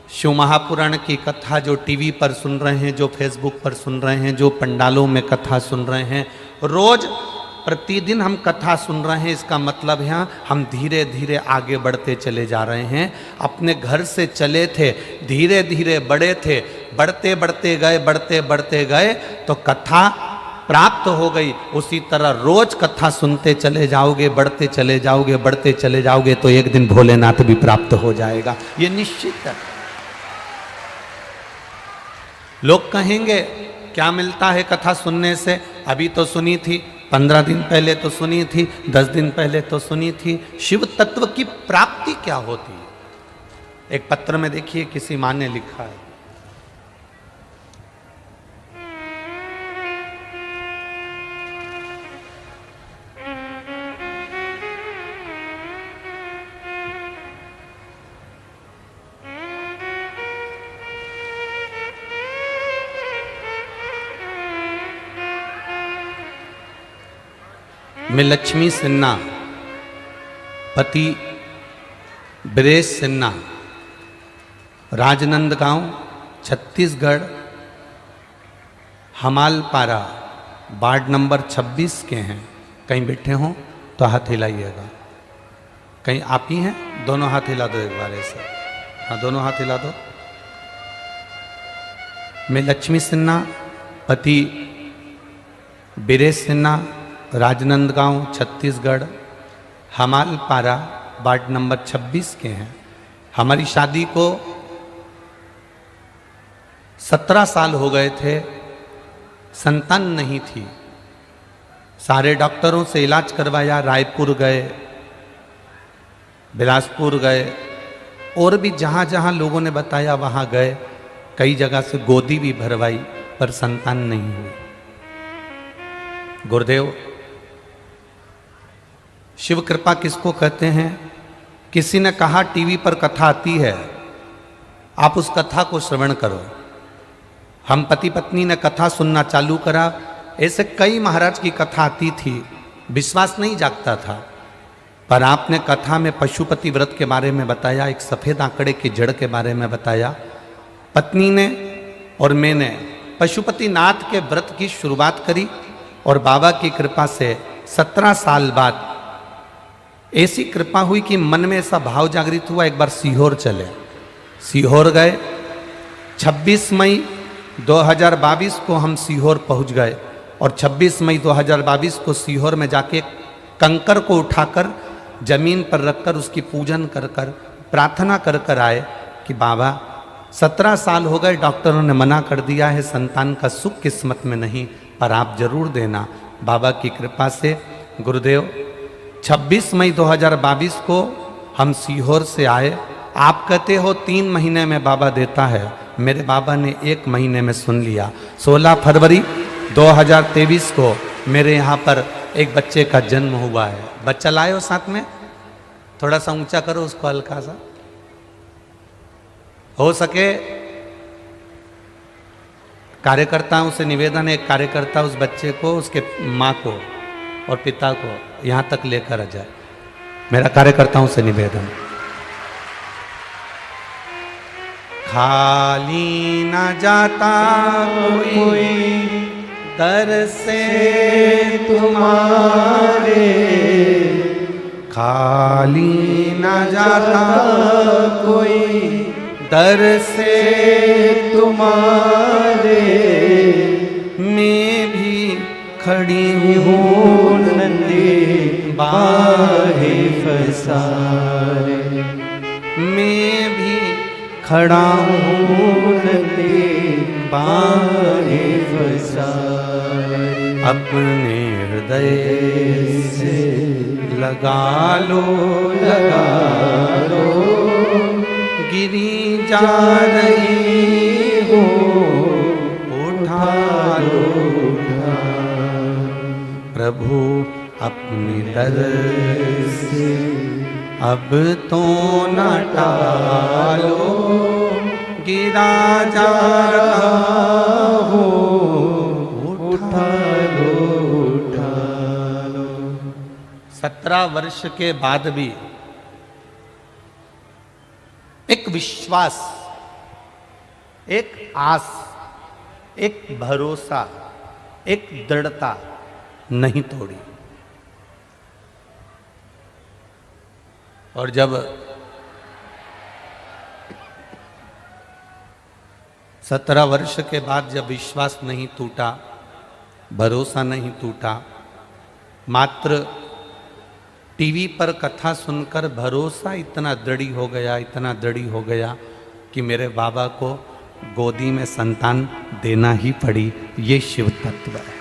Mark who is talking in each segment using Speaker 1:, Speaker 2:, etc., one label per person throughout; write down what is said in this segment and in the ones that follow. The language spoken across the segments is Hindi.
Speaker 1: शिव महापुराण की कथा जो टीवी पर सुन रहे हैं, जो फेसबुक पर सुन रहे हैं, जो पंडालों में कथा सुन रहे हैं, रोज प्रतिदिन हम कथा सुन रहे हैं, इसका मतलब है हम धीरे धीरे आगे बढ़ते चले जा रहे हैं। अपने घर से चले थे, धीरे धीरे बड़े थे, बढ़ते बढ़ते गए, बढ़ते बढ़ते गए तो कथा प्राप्त हो गई। उसी तरह रोज कथा सुनते चले जाओगे, बढ़ते चले जाओगे, बढ़ते चले जाओगे तो एक दिन भोलेनाथ भी प्राप्त हो जाएगा, ये निश्चित है। लोग कहेंगे क्या मिलता है कथा सुनने से? अभी तो सुनी थी, 15 दिन पहले तो सुनी थी, 10 दिन पहले तो सुनी थी। शिव तत्व की प्राप्ति क्या होती है? एक पत्र में देखिए किसी माँ ने लिखा है, मैं लक्ष्मी सिन्हा, पति ब्रेश सिन्हा, राजनंदगांव छत्तीसगढ़, हमालपारा वार्ड नंबर 26 के हैं। कहीं बैठे हों तो हाथ हिलाइएगा। कहीं आप ही हैं? दोनों हाथ हिला दो एक बार ऐसे। हाँ, दोनों हाथ हिला दो। मैं लक्ष्मी सिन्हा, पति ब्रेश सिन्हा, राजनंदगांव छत्तीसगढ़, हमालपारा वार्ड नंबर 26 के हैं। हमारी शादी को 17 साल हो गए थे, संतान नहीं थी। सारे डॉक्टरों से इलाज करवाया, रायपुर गए, बिलासपुर गए, और भी जहाँ जहाँ लोगों ने बताया वहाँ गए। कई जगह से गोदी भी भरवाई पर संतान नहीं हुई। गुरुदेव, शिव कृपा किसको कहते हैं? किसी ने कहा टीवी पर कथा आती है, आप उस कथा को श्रवण करो। हम पति पत्नी ने कथा सुनना चालू करा। ऐसे कई महाराज की कथा आती थी, विश्वास नहीं जागता था। पर आपने कथा में पशुपति व्रत के बारे में बताया, एक सफ़ेद आंकड़े की जड़ के बारे में बताया। पत्नी ने और मैंने पशुपति नाथ के व्रत की शुरुआत करी और बाबा की कृपा से 17 साल बाद ऐसी कृपा हुई कि मन में ऐसा भाव जागृत हुआ, एक बार सीहोर चले। सीहोर गए। 26 मई 2022 को हम सीहोर पहुंच गए और 26 मई 2022 को सीहोर में जाके कंकर को उठाकर जमीन पर रखकर उसकी पूजन कर कर प्रार्थना कर कर आए कि बाबा 17 साल हो गए, डॉक्टरों ने मना कर दिया है, संतान का सुख किस्मत में नहीं, पर आप जरूर देना। बाबा की कृपा से गुरुदेव 26 मई 2022 को हम सीहोर से आए। आप कहते हो 3 महीने में बाबा देता है, मेरे बाबा ने 1 महीने में सुन लिया। 16 फरवरी 2023 को मेरे यहाँ पर एक बच्चे का जन्म हुआ है। बच्चा लाए हो साथ में? थोड़ा सा ऊंचा करो उसको, हल्का सा हो सके। कार्यकर्ताओं से निवेदन है, एक कार्यकर्ता उस बच्चे को, उसके माँ को और पिता को यहाँ तक लेकर आ जाए। मेरा कार्यकर्ताओं से निवेदन। खाली न जाता कोई दर से तुम्हारे, खाली न जाता कोई दर से तुम्हारे, मैं भी खड़ी हूँ नंदी बाहे फसारे, मैं भी खड़ा हूँ नंदी बाहे फसारे। अपने हृदय से लगा लो, लगा लो, गिरी जा रही हो, उठा लो, उठा। प्रभु अपनी दर से अब तो न टालो, गिरा जा रहा हो, उठा लो, उठा लो। 17 वर्ष के बाद भी एक विश्वास एक आस, एक भरोसा, एक दृढ़ता नहीं तोड़ी। और जब 17 वर्ष के बाद जब विश्वास नहीं टूटा, भरोसा नहीं टूटा, मात्र टीवी पर कथा सुनकर भरोसा इतना दृढ़ हो गया, इतना दृढ़ हो गया कि मेरे बाबा को गोदी में संतान देना ही पड़ी। ये शिव तत्व है।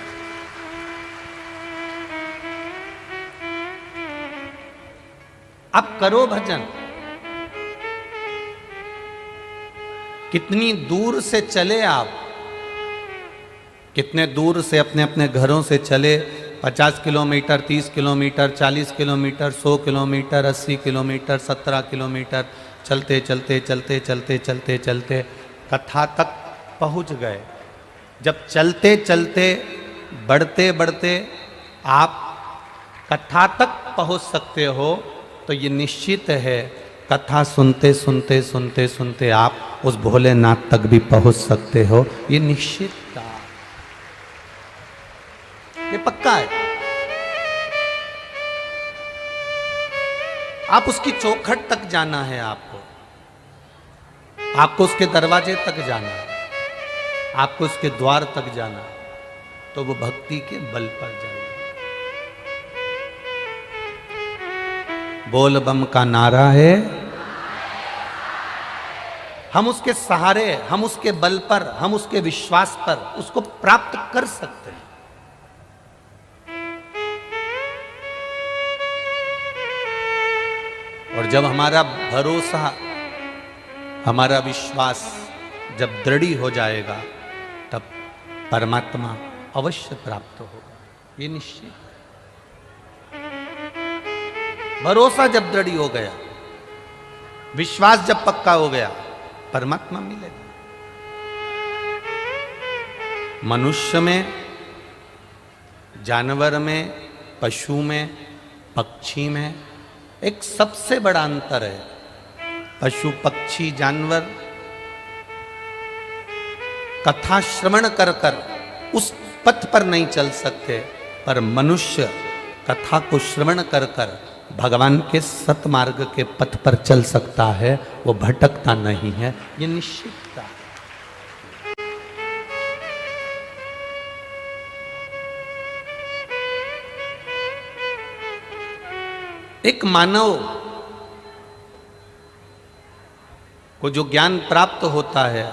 Speaker 1: अब करो भजन। कितनी दूर से चले आप, कितने दूर से अपने अपने घरों से चले, 50 kilometre, 30 kilometre, 40 kilometre, 100 kilometre, 80 kilometre, 17 kilometre चलते चलते चलते चलते चलते चलते कथा तक पहुंच गए। जब चलते चलते बढ़ते बढ़ते आप कथा तक पहुंच सकते हो तो ये निश्चित है कथा सुनते सुनते सुनते सुनते आप उस भोलेनाथ तक भी पहुंच सकते हो। ये निश्चित था, ये पक्का है। आप उसकी चौखट तक जाना है, आपको उसके दरवाजे तक जाना है, आपको उसके द्वार तक जाना है, तो वो भक्ति के बल पर जाना। बोल बम का नारा है, हम उसके सहारे, हम उसके बल पर, हम उसके विश्वास पर उसको प्राप्त कर सकते हैं। और जब हमारा भरोसा, हमारा विश्वास जब दृढ़ हो जाएगा तब परमात्मा अवश्य प्राप्त होगा, ये निश्चित। भरोसा जब दृढ़ हो गया, विश्वास जब पक्का हो गया, परमात्मा मिलेगा। मनुष्य में, जानवर में, पशु में, पक्षी में एक सबसे बड़ा अंतर है। पशु, पक्षी, जानवर कथा श्रवण कर कर उस पथ पर नहीं चल सकते, पर मनुष्य कथा को श्रवण कर कर भगवान के सतमार्ग के पथ पर चल सकता है, वो भटकता नहीं है, ये निश्चितता। एक मानव को जो ज्ञान प्राप्त होता है,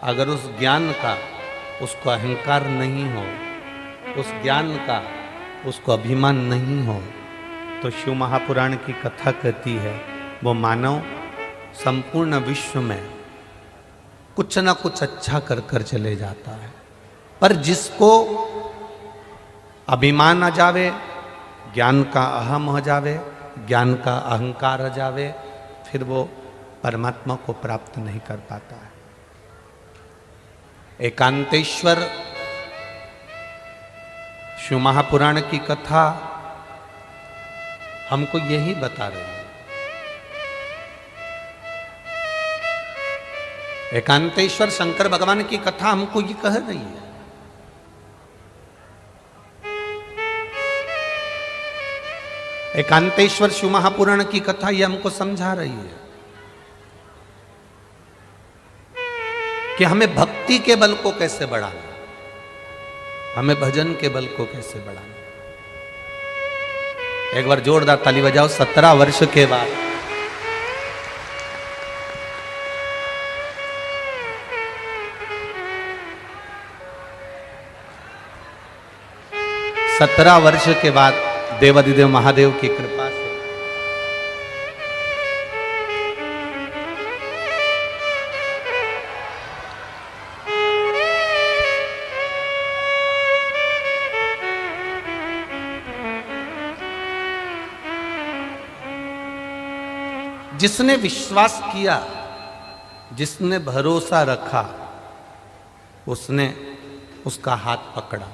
Speaker 1: अगर उस ज्ञान का उसको अहंकार नहीं हो, उस ज्ञान का उसको अभिमान नहीं हो, तो शिव महापुराण की कथा कहती है वो मानव संपूर्ण विश्व में कुछ ना कुछ अच्छा कर कर चले जाता है। पर जिसको अभिमान आ जावे, ज्ञान का अहम हो जावे, ज्ञान का अहंकार आ जावे, फिर वो परमात्मा को प्राप्त नहीं कर पाता है। एकांतेश्वर शिव महापुराण की कथा हमको यही बता रही है। एकांतेश्वर शंकर भगवान की कथा हमको ये कह रही है। एकांतेश्वर शिव महापुराण की कथा ये हमको समझा रही है कि हमें भक्ति के बल को कैसे बढ़ाना, हमें भजन के बल को कैसे बढ़ाना। एक बार जोरदार ताली बजाओ। 17 वर्ष के बाद 17 वर्ष के बाद देवादिदेव महादेव की कृपा से जिसने विश्वास किया, जिसने भरोसा रखा, उसने उसका हाथ पकड़ा।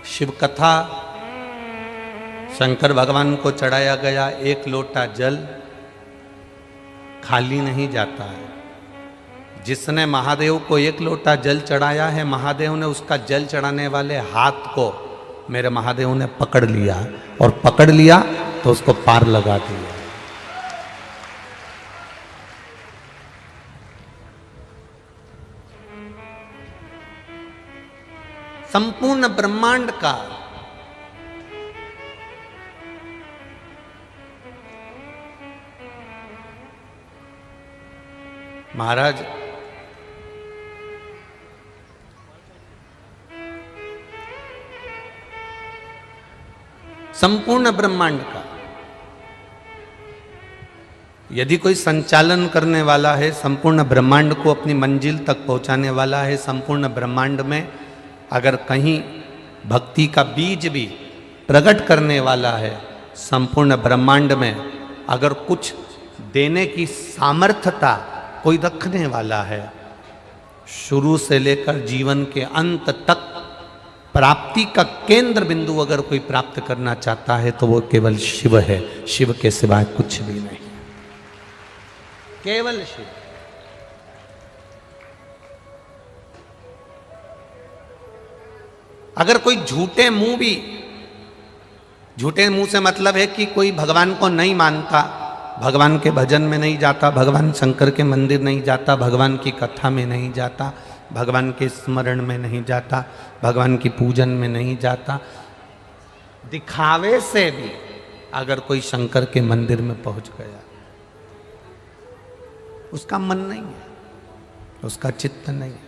Speaker 1: शिव कथा शंकर भगवान को चढ़ाया गया एक लोटा जल खाली नहीं जाता है। जिसने महादेव को एक लोटा जल चढ़ाया है, महादेव ने उसका जल चढ़ाने वाले हाथ को मेरे महादेव ने पकड़ लिया, और पकड़ लिया तो उसको पार लगा दिया। संपूर्ण ब्रह्मांड का महाराज संपूर्ण ब्रह्मांड का यदि कोई संचालन करने वाला है, संपूर्ण ब्रह्मांड को अपनी मंजिल तक पहुंचाने वाला है, संपूर्ण ब्रह्मांड में अगर कहीं भक्ति का बीज भी प्रकट करने वाला है, संपूर्ण ब्रह्मांड में अगर कुछ देने की सामर्थ्यता कोई रखने वाला है, शुरू से लेकर जीवन के अंत तक प्राप्ति का केंद्र बिंदु अगर कोई प्राप्त करना चाहता है तो वो केवल शिव है। शिव के सिवाय कुछ भी नहीं, केवल शिव। अगर कोई झूठे मुंह से मतलब है कि कोई भगवान को नहीं मानता, भगवान के भजन में नहीं जाता, भगवान शंकर के मंदिर नहीं जाता, भगवान की कथा में नहीं जाता, भगवान के स्मरण में नहीं जाता, भगवान की पूजन में नहीं जाता, दिखावे से भी अगर कोई शंकर के मंदिर में पहुंच गया, उसका मन नहीं है, उसका चित्त नहीं है,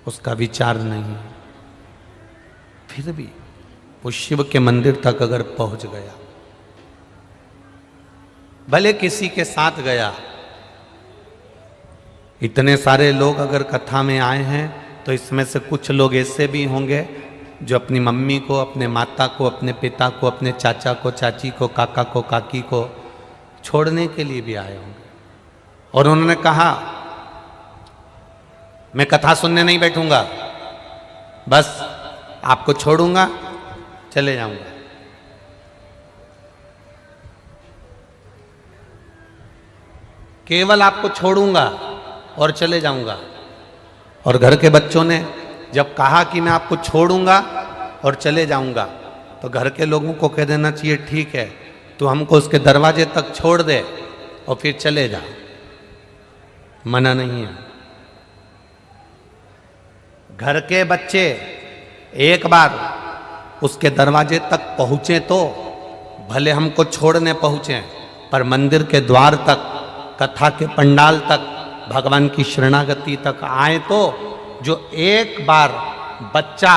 Speaker 1: उसका विचार नहीं है, फिर भी वो शिव के मंदिर तक अगर पहुंच गया, भले किसी के साथ गया, इतने सारे लोग अगर कथा में आए हैं तो इसमें से कुछ लोग ऐसे भी होंगे जो अपनी मम्मी को, अपने माता को, अपने पिता को, अपने चाचा को, चाची को, काका को, काकी को छोड़ने के लिए भी आए होंगे, और उन्होंने कहा मैं कथा सुनने नहीं बैठूंगा, बस आपको छोड़ूंगा, चले जाऊंगा। केवल आपको छोड़ूंगा और चले जाऊंगा। और घर के बच्चों ने जब कहा कि मैं आपको छोड़ूंगा और चले जाऊंगा, तो घर के लोगों को कह देना चाहिए ठीक है, तो हमको उसके दरवाजे तक छोड़ दे और फिर चले जा, मना नहीं है। घर के बच्चे एक बार उसके दरवाजे तक पहुंचे तो भले हमको छोड़ने पहुंचे, पर मंदिर के द्वार तक, कथा के पंडाल तक, भगवान की शरणागति तक आए तो जो एक बार बच्चा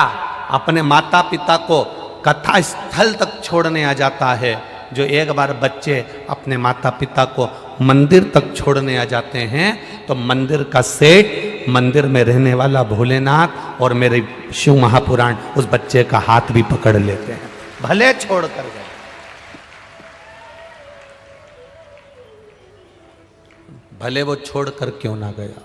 Speaker 1: अपने माता पिता को कथा स्थल तक छोड़ने आ जाता है, जो एक बार बच्चे अपने माता पिता को मंदिर तक छोड़ने आ जाते हैं, तो मंदिर का सेठ, मंदिर में रहने वाला भोलेनाथ और मेरे शिव महापुराण उस बच्चे का हाथ भी पकड़ लेते हैं, भले छोड़ कर गए। भले वो छोड़ कर क्यों ना गया।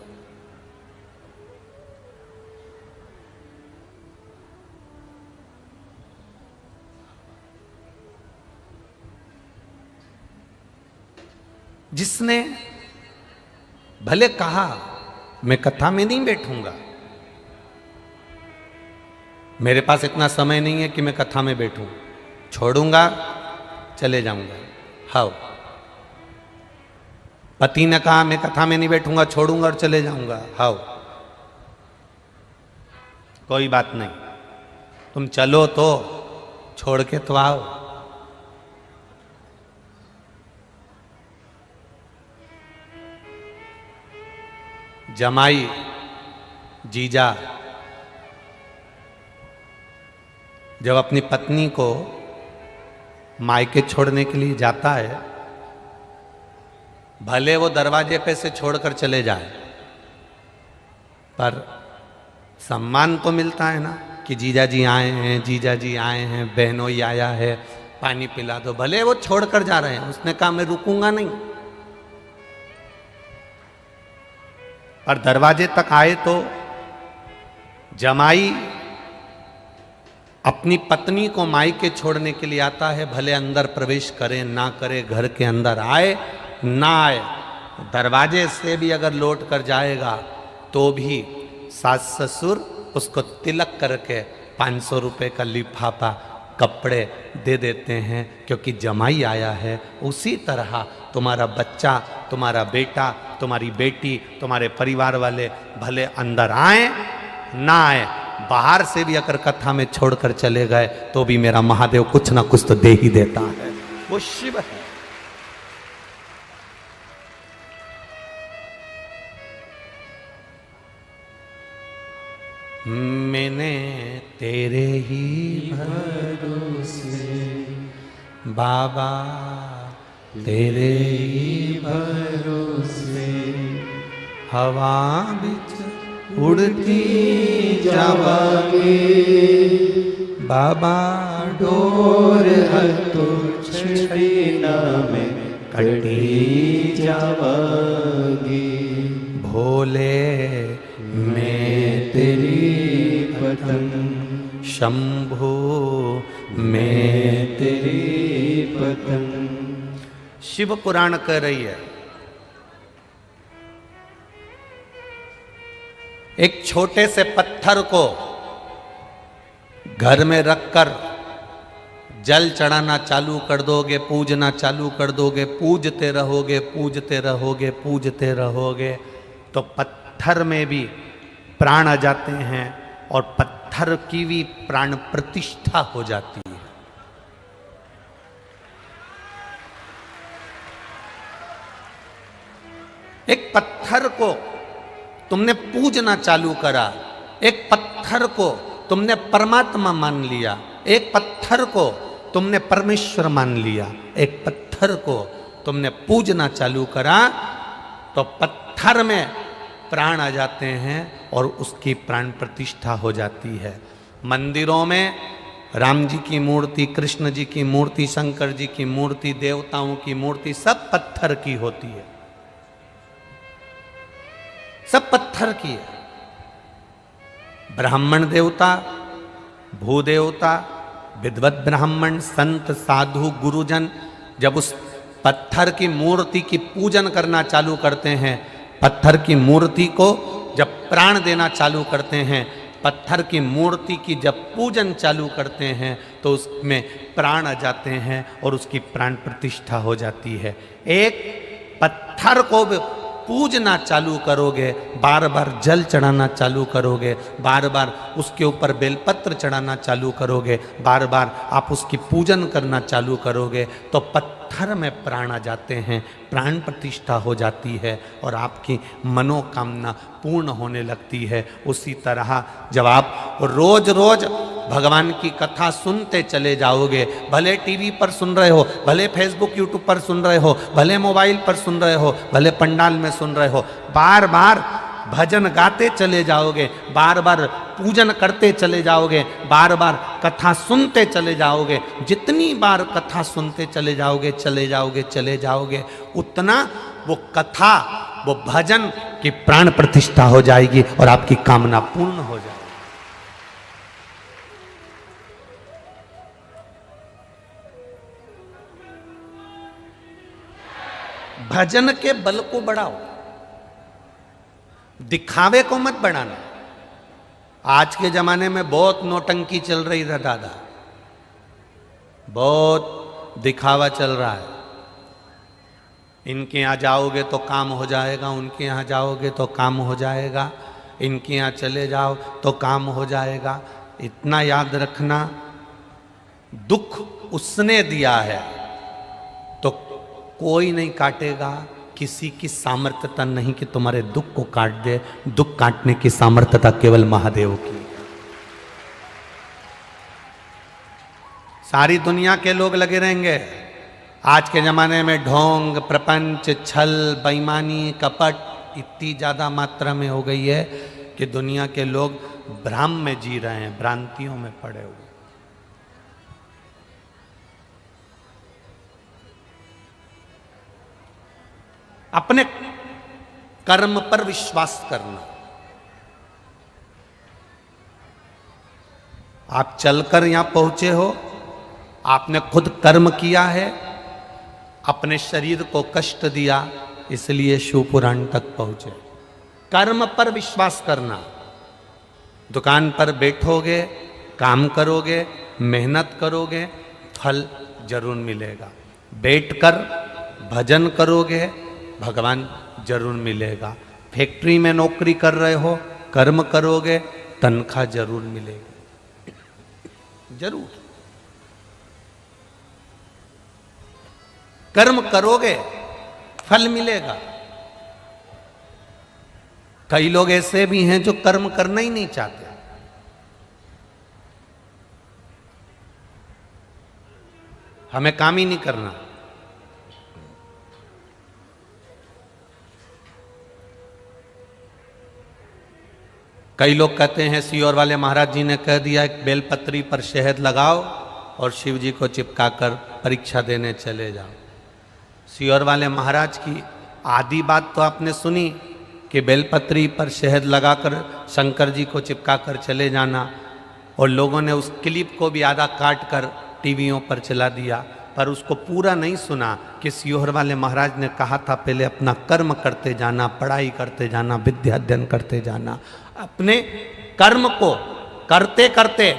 Speaker 1: जिसने भले कहा मैं कथा में नहीं बैठूंगा, मेरे पास इतना समय नहीं है कि मैं कथा में बैठूं, छोड़ूंगा, चले जाऊंगा। हाँ, पति ने कहा मैं कथा में नहीं बैठूंगा, छोड़ूंगा और चले जाऊंगा। हाँ, कोई बात नहीं, तुम चलो तो छोड़ के तो आओ। जमाई, जीजा जब अपनी पत्नी को मायके छोड़ने के लिए जाता है, भले वो दरवाजे पे से छोड़कर चले जाए, पर सम्मान तो मिलता है ना कि जीजा जी आए हैं, जीजा जी आए हैं, बहनोई आया है, पानी पिला दो। भले वो छोड़कर जा रहे हैं, उसने कहा मैं रुकूंगा नहीं, पर दरवाजे तक आए तो जमाई अपनी पत्नी को मायके छोड़ने के लिए आता है, भले अंदर प्रवेश करे ना करे, घर के अंदर आए ना आए, दरवाजे से भी अगर लौट कर जाएगा तो भी सास ससुर उसको तिलक करके 500 रुपये का लिफाफा कपड़े दे देते हैं, क्योंकि जमाई आया है। उसी तरह तुम्हारा बच्चा, तुम्हारा बेटा, तुम्हारी बेटी, तुम्हारे परिवार वाले भले अंदर आए ना आए, बाहर से भी अगर कथा में छोड़कर चले गए तो भी मेरा महादेव कुछ ना कुछ तो दे ही देता है। वो शिव है। मैंने तेरे ही भरोसे बाबा, तेरे ही भरोसे हवा बिच उड़ती जावागे बाबा, डोर हतो छेना में कटी जावागे। भोले मैं तेरी पतंग, शंभो मैं तेरी पतंग। शिव पुराण कह रही है, एक छोटे से पत्थर को घर में रखकर जल चढ़ाना चालू कर दोगे, पूजना चालू कर दोगे, पूजते रहोगे, पूजते रहोगे, पूजते रहोगे, तो पत्थर में भी प्राण आ जाते हैं और पत्थर की भी प्राण प्रतिष्ठा हो जाती है। एक पत्थर को तुमने पूजना चालू करा, एक पत्थर को तुमने परमात्मा मान लिया, एक पत्थर को तुमने परमेश्वर मान लिया, एक पत्थर को तुमने पूजना चालू करा, तो पत्थर में प्राण आ जाते हैं और उसकी प्राण प्रतिष्ठा हो जाती है। मंदिरों में राम जी की मूर्ति, कृष्ण जी की मूर्ति, शंकर जी की मूर्ति, देवताओं की मूर्ति सब पत्थर की होती है, सब पत्थर की है। ब्राह्मण देवता, भूदेवता, विद्वत ब्राह्मण, संत, साधु, गुरुजन जब उस पत्थर की मूर्ति की पूजन करना चालू करते हैं, पत्थर की मूर्ति को जब प्राण देना चालू करते हैं, पत्थर की मूर्ति की जब पूजन चालू करते हैं, तो उसमें प्राण आ जाते हैं और उसकी प्राण प्रतिष्ठा हो जाती है। एक पत्थर को पूजना चालू करोगे, बार बार जल चढ़ाना चालू करोगे, बार बार उसके ऊपर बेलपत्र चढ़ाना चालू करोगे, बार बार आप उसकी पूजन करना चालू करोगे, तो पत्थर में प्राण आ जाते हैं, प्राण प्रतिष्ठा हो जाती है और आपकी मनोकामना पूर्ण होने लगती है। उसी तरह जब आप रोज रोज भगवान की कथा सुनते चले जाओगे, भले टीवी पर सुन रहे हो, भले फेसबुक यूट्यूब पर सुन रहे हो, भले मोबाइल पर सुन रहे हो, भले पंडाल में सुन रहे हो, बार बार भजन गाते चले जाओगे, बार बार पूजन करते चले जाओगे, बार बार कथा सुनते चले जाओगे, जितनी बार कथा सुनते चले जाओगे चले जाओगे चले जाओगे, उतना वो कथा, वो भजन की प्राण प्रतिष्ठा हो जाएगी और आपकी कामना पूर्ण हो जाएगी। भजन के बल को बढ़ाओ, दिखावे को मत बढ़ाना। आज के जमाने में बहुत नौटंकी चल रही है दादा, बहुत दिखावा चल रहा है। इनके यहाँ जाओगे तो काम हो जाएगा, उनके यहाँ जाओगे तो काम हो जाएगा, इनके यहाँ चले जाओ तो काम हो जाएगा। इतना याद रखना, दुख उसने दिया है तो कोई नहीं काटेगा, किसी की सामर्थ्यता नहीं कि तुम्हारे दुख को काट दे। दुख काटने की सामर्थ्यता केवल महादेव की। सारी दुनिया के लोग लगे रहेंगे। आज के जमाने में ढोंग, प्रपंच, छल, बेईमानी, कपट इतनी ज्यादा मात्रा में हो गई है कि दुनिया के लोग भ्रम में जी रहे हैं, भ्रांतियों में पड़े हुए। अपने कर्म पर विश्वास करना। आप चलकर यहां पहुंचे हो, आपने खुद कर्म किया है, अपने शरीर को कष्ट दिया, इसलिए शिवपुराण तक पहुंचे। कर्म पर विश्वास करना। दुकान पर बैठोगे, काम करोगे, मेहनत करोगे, फल जरूर मिलेगा। बैठकर भजन करोगे, भगवान जरूर मिलेगा। फैक्ट्री में नौकरी कर रहे हो, कर्म करोगे, तनख्वाह जरूर मिलेगी, जरूर। कर्म करोगे, फल मिलेगा। कई लोग ऐसे भी हैं जो कर्म करना ही नहीं चाहते। हमें काम ही नहीं करना। कई लोग कहते हैं सीहोर वाले महाराज जी ने कह दिया एक बेलपत्री पर शहद लगाओ और शिव जी को चिपकाकर परीक्षा देने चले जाओ। सीहोर वाले महाराज की आधी बात तो आपने सुनी कि बेलपत्री पर शहद लगाकर शंकर जी को चिपकाकर चले जाना, और लोगों ने उस क्लिप को भी आधा काट कर टीवियों पर चला दिया, पर उसको पूरा नहीं सुना कि सीहोर वाले महाराज ने कहा था पहले अपना कर्म करते जाना, पढ़ाई करते जाना, विद्या अध्ययन करते जाना, अपने कर्म को करते करते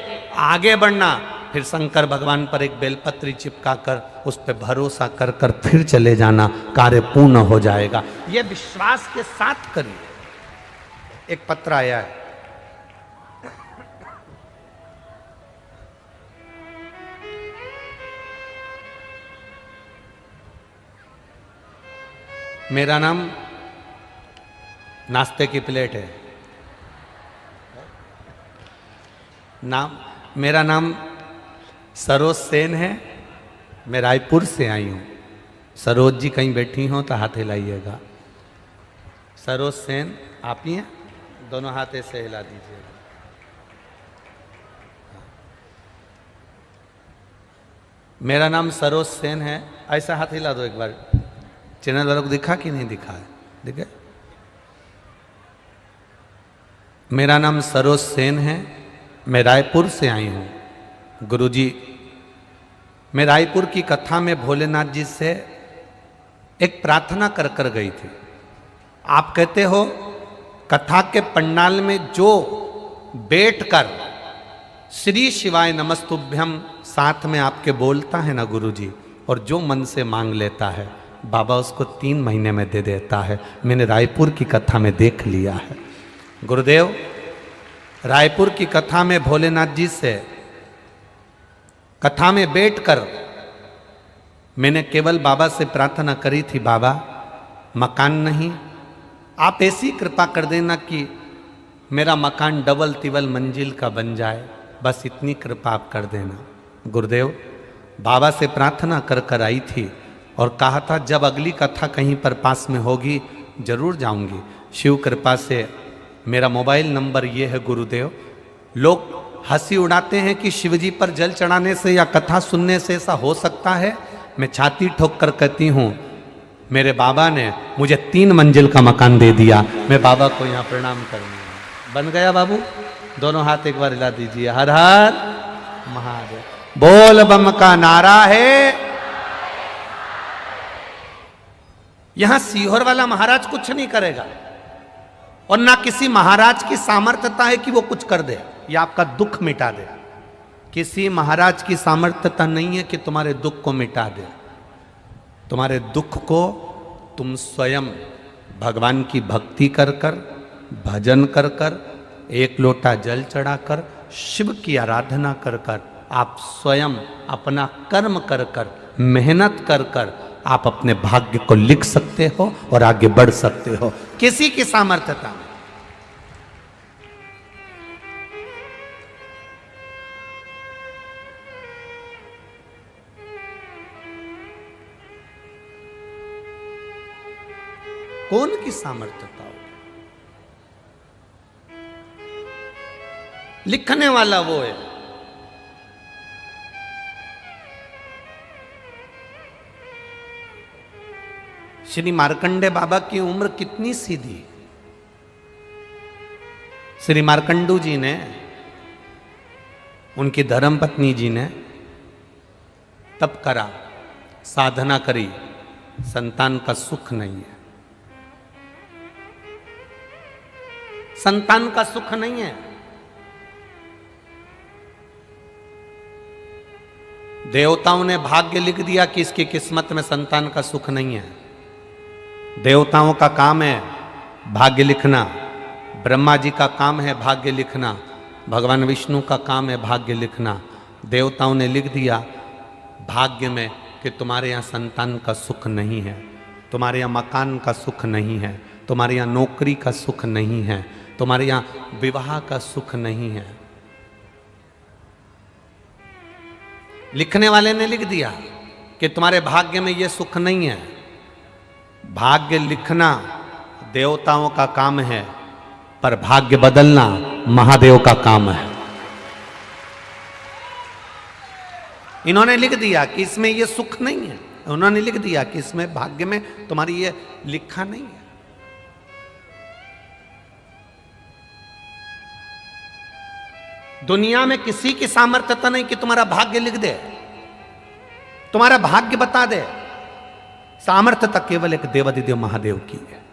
Speaker 1: आगे बढ़ना, फिर शंकर भगवान पर एक बेलपत्री चिपकाकर उस पर भरोसा कर कर फिर चले जाना, कार्य पूर्ण हो जाएगा। यह विश्वास के साथ करिए। एक पत्र आया है, मेरा नाम नाश्ते की प्लेट है। मेरा नाम सरोज सेन है, मैं रायपुर से आई हूँ। सरोज जी कहीं बैठी हो तो हाथ हिलाइएगा। सरोज सेन आप ही हैं? दोनों हाथ ऐसे हिला दीजिएगा। मेरा नाम सरोज सेन है, ऐसा हाथ हिला दो एक बार। चैनल वालों को दिखा कि नहीं दिखा है? दिखे? मेरा नाम सरोज सेन है, मैं रायपुर से आई हूँ। गुरुजी, मैं रायपुर की कथा में भोलेनाथ जी से एक प्रार्थना कर कर गई थी। आप कहते हो कथा के पंडाल में जो बैठकर श्री शिवाय नमस्तुभ्यम साथ में आपके बोलता है ना गुरुजी, और जो मन से मांग लेता है बाबा उसको 3 महीने में दे देता है। मैंने रायपुर की कथा में देख लिया है। गुरुदेव, रायपुर की कथा में भोलेनाथ जी से कथा में बैठकर मैंने केवल बाबा से प्रार्थना करी थी, बाबा मकान नहीं, आप ऐसी कृपा कर देना कि मेरा मकान डबल तिबल मंजिल का बन जाए, बस इतनी कृपा आप कर देना। गुरुदेव, बाबा से प्रार्थना कर कर आई थी और कहा था जब अगली कथा कहीं पर पास में होगी जरूर जाऊंगी। शिव कृपा से मेरा मोबाइल नंबर ये है गुरुदेव। लोग हंसी उड़ाते हैं कि शिवजी पर जल चढ़ाने से या कथा सुनने से ऐसा हो सकता है। मैं छाती ठोक कर कहती हूँ मेरे बाबा ने मुझे 3 मंजिल का मकान दे दिया। मैं बाबा को यहाँ प्रणाम करूँगा। बन गया बाबू? दोनों हाथ एक बार हिला दीजिए। हर हर महादेव। बोल बम का नारा है। यहां सीहोर वाला महाराज कुछ नहीं करेगा और ना किसी महाराज की सामर्थ्यता है कि वो कुछ कर दे या आपका दुख मिटा दे। किसी महाराज की सामर्थ्यता नहीं है कि तुम्हारे दुख को मिटा दे। तुम्हारे दुख को तुम स्वयं भगवान की भक्ति कर कर, भजन कर कर, एक लोटा जल चढ़ाकर, शिव की आराधना कर कर, आप स्वयं अपना कर्म कर कर, मेहनत कर कर आप अपने भाग्य को लिख सकते हो और आगे बढ़ सकते हो। किसी की सामर्थ्यता में कौन की सामर्थ्यता हो? लिखने वाला वो है। श्री मार्कंडे बाबा की उम्र कितनी सीधी। श्री मार्कंडू जी ने उनकी धर्मपत्नी जी ने तप करा, साधना करी, संतान का सुख नहीं है, संतान का सुख नहीं है। देवताओं ने भाग्य लिख दिया कि इसकी किस्मत में संतान का सुख नहीं है। देवताओं का काम है भाग्य लिखना, ब्रह्मा जी का काम है भाग्य लिखना, भगवान विष्णु का काम है भाग्य लिखना। देवताओं ने लिख दिया भाग्य में कि तुम्हारे यहाँ संतान का सुख नहीं है, तुम्हारे यहाँ मकान का सुख नहीं है, तुम्हारे यहाँ नौकरी का सुख नहीं है, तुम्हारे यहाँ विवाह का सुख नहीं है। लिखने वाले ने लिख दिया कि तुम्हारे भाग्य में ये सुख नहीं है। भाग्य लिखना देवताओं का काम है, पर भाग्य बदलना महादेव का काम है। इन्होंने लिख दिया कि इसमें ये सुख नहीं है, उन्होंने लिख दिया कि इसमें भाग्य में तुम्हारी ये लिखा नहीं है। दुनिया में किसी की सामर्थ्यता नहीं कि तुम्हारा भाग्य लिख दे, तुम्हारा भाग्य बता दे। सामर्थ्यता केवल एक देवाधिदेव महादेव की है।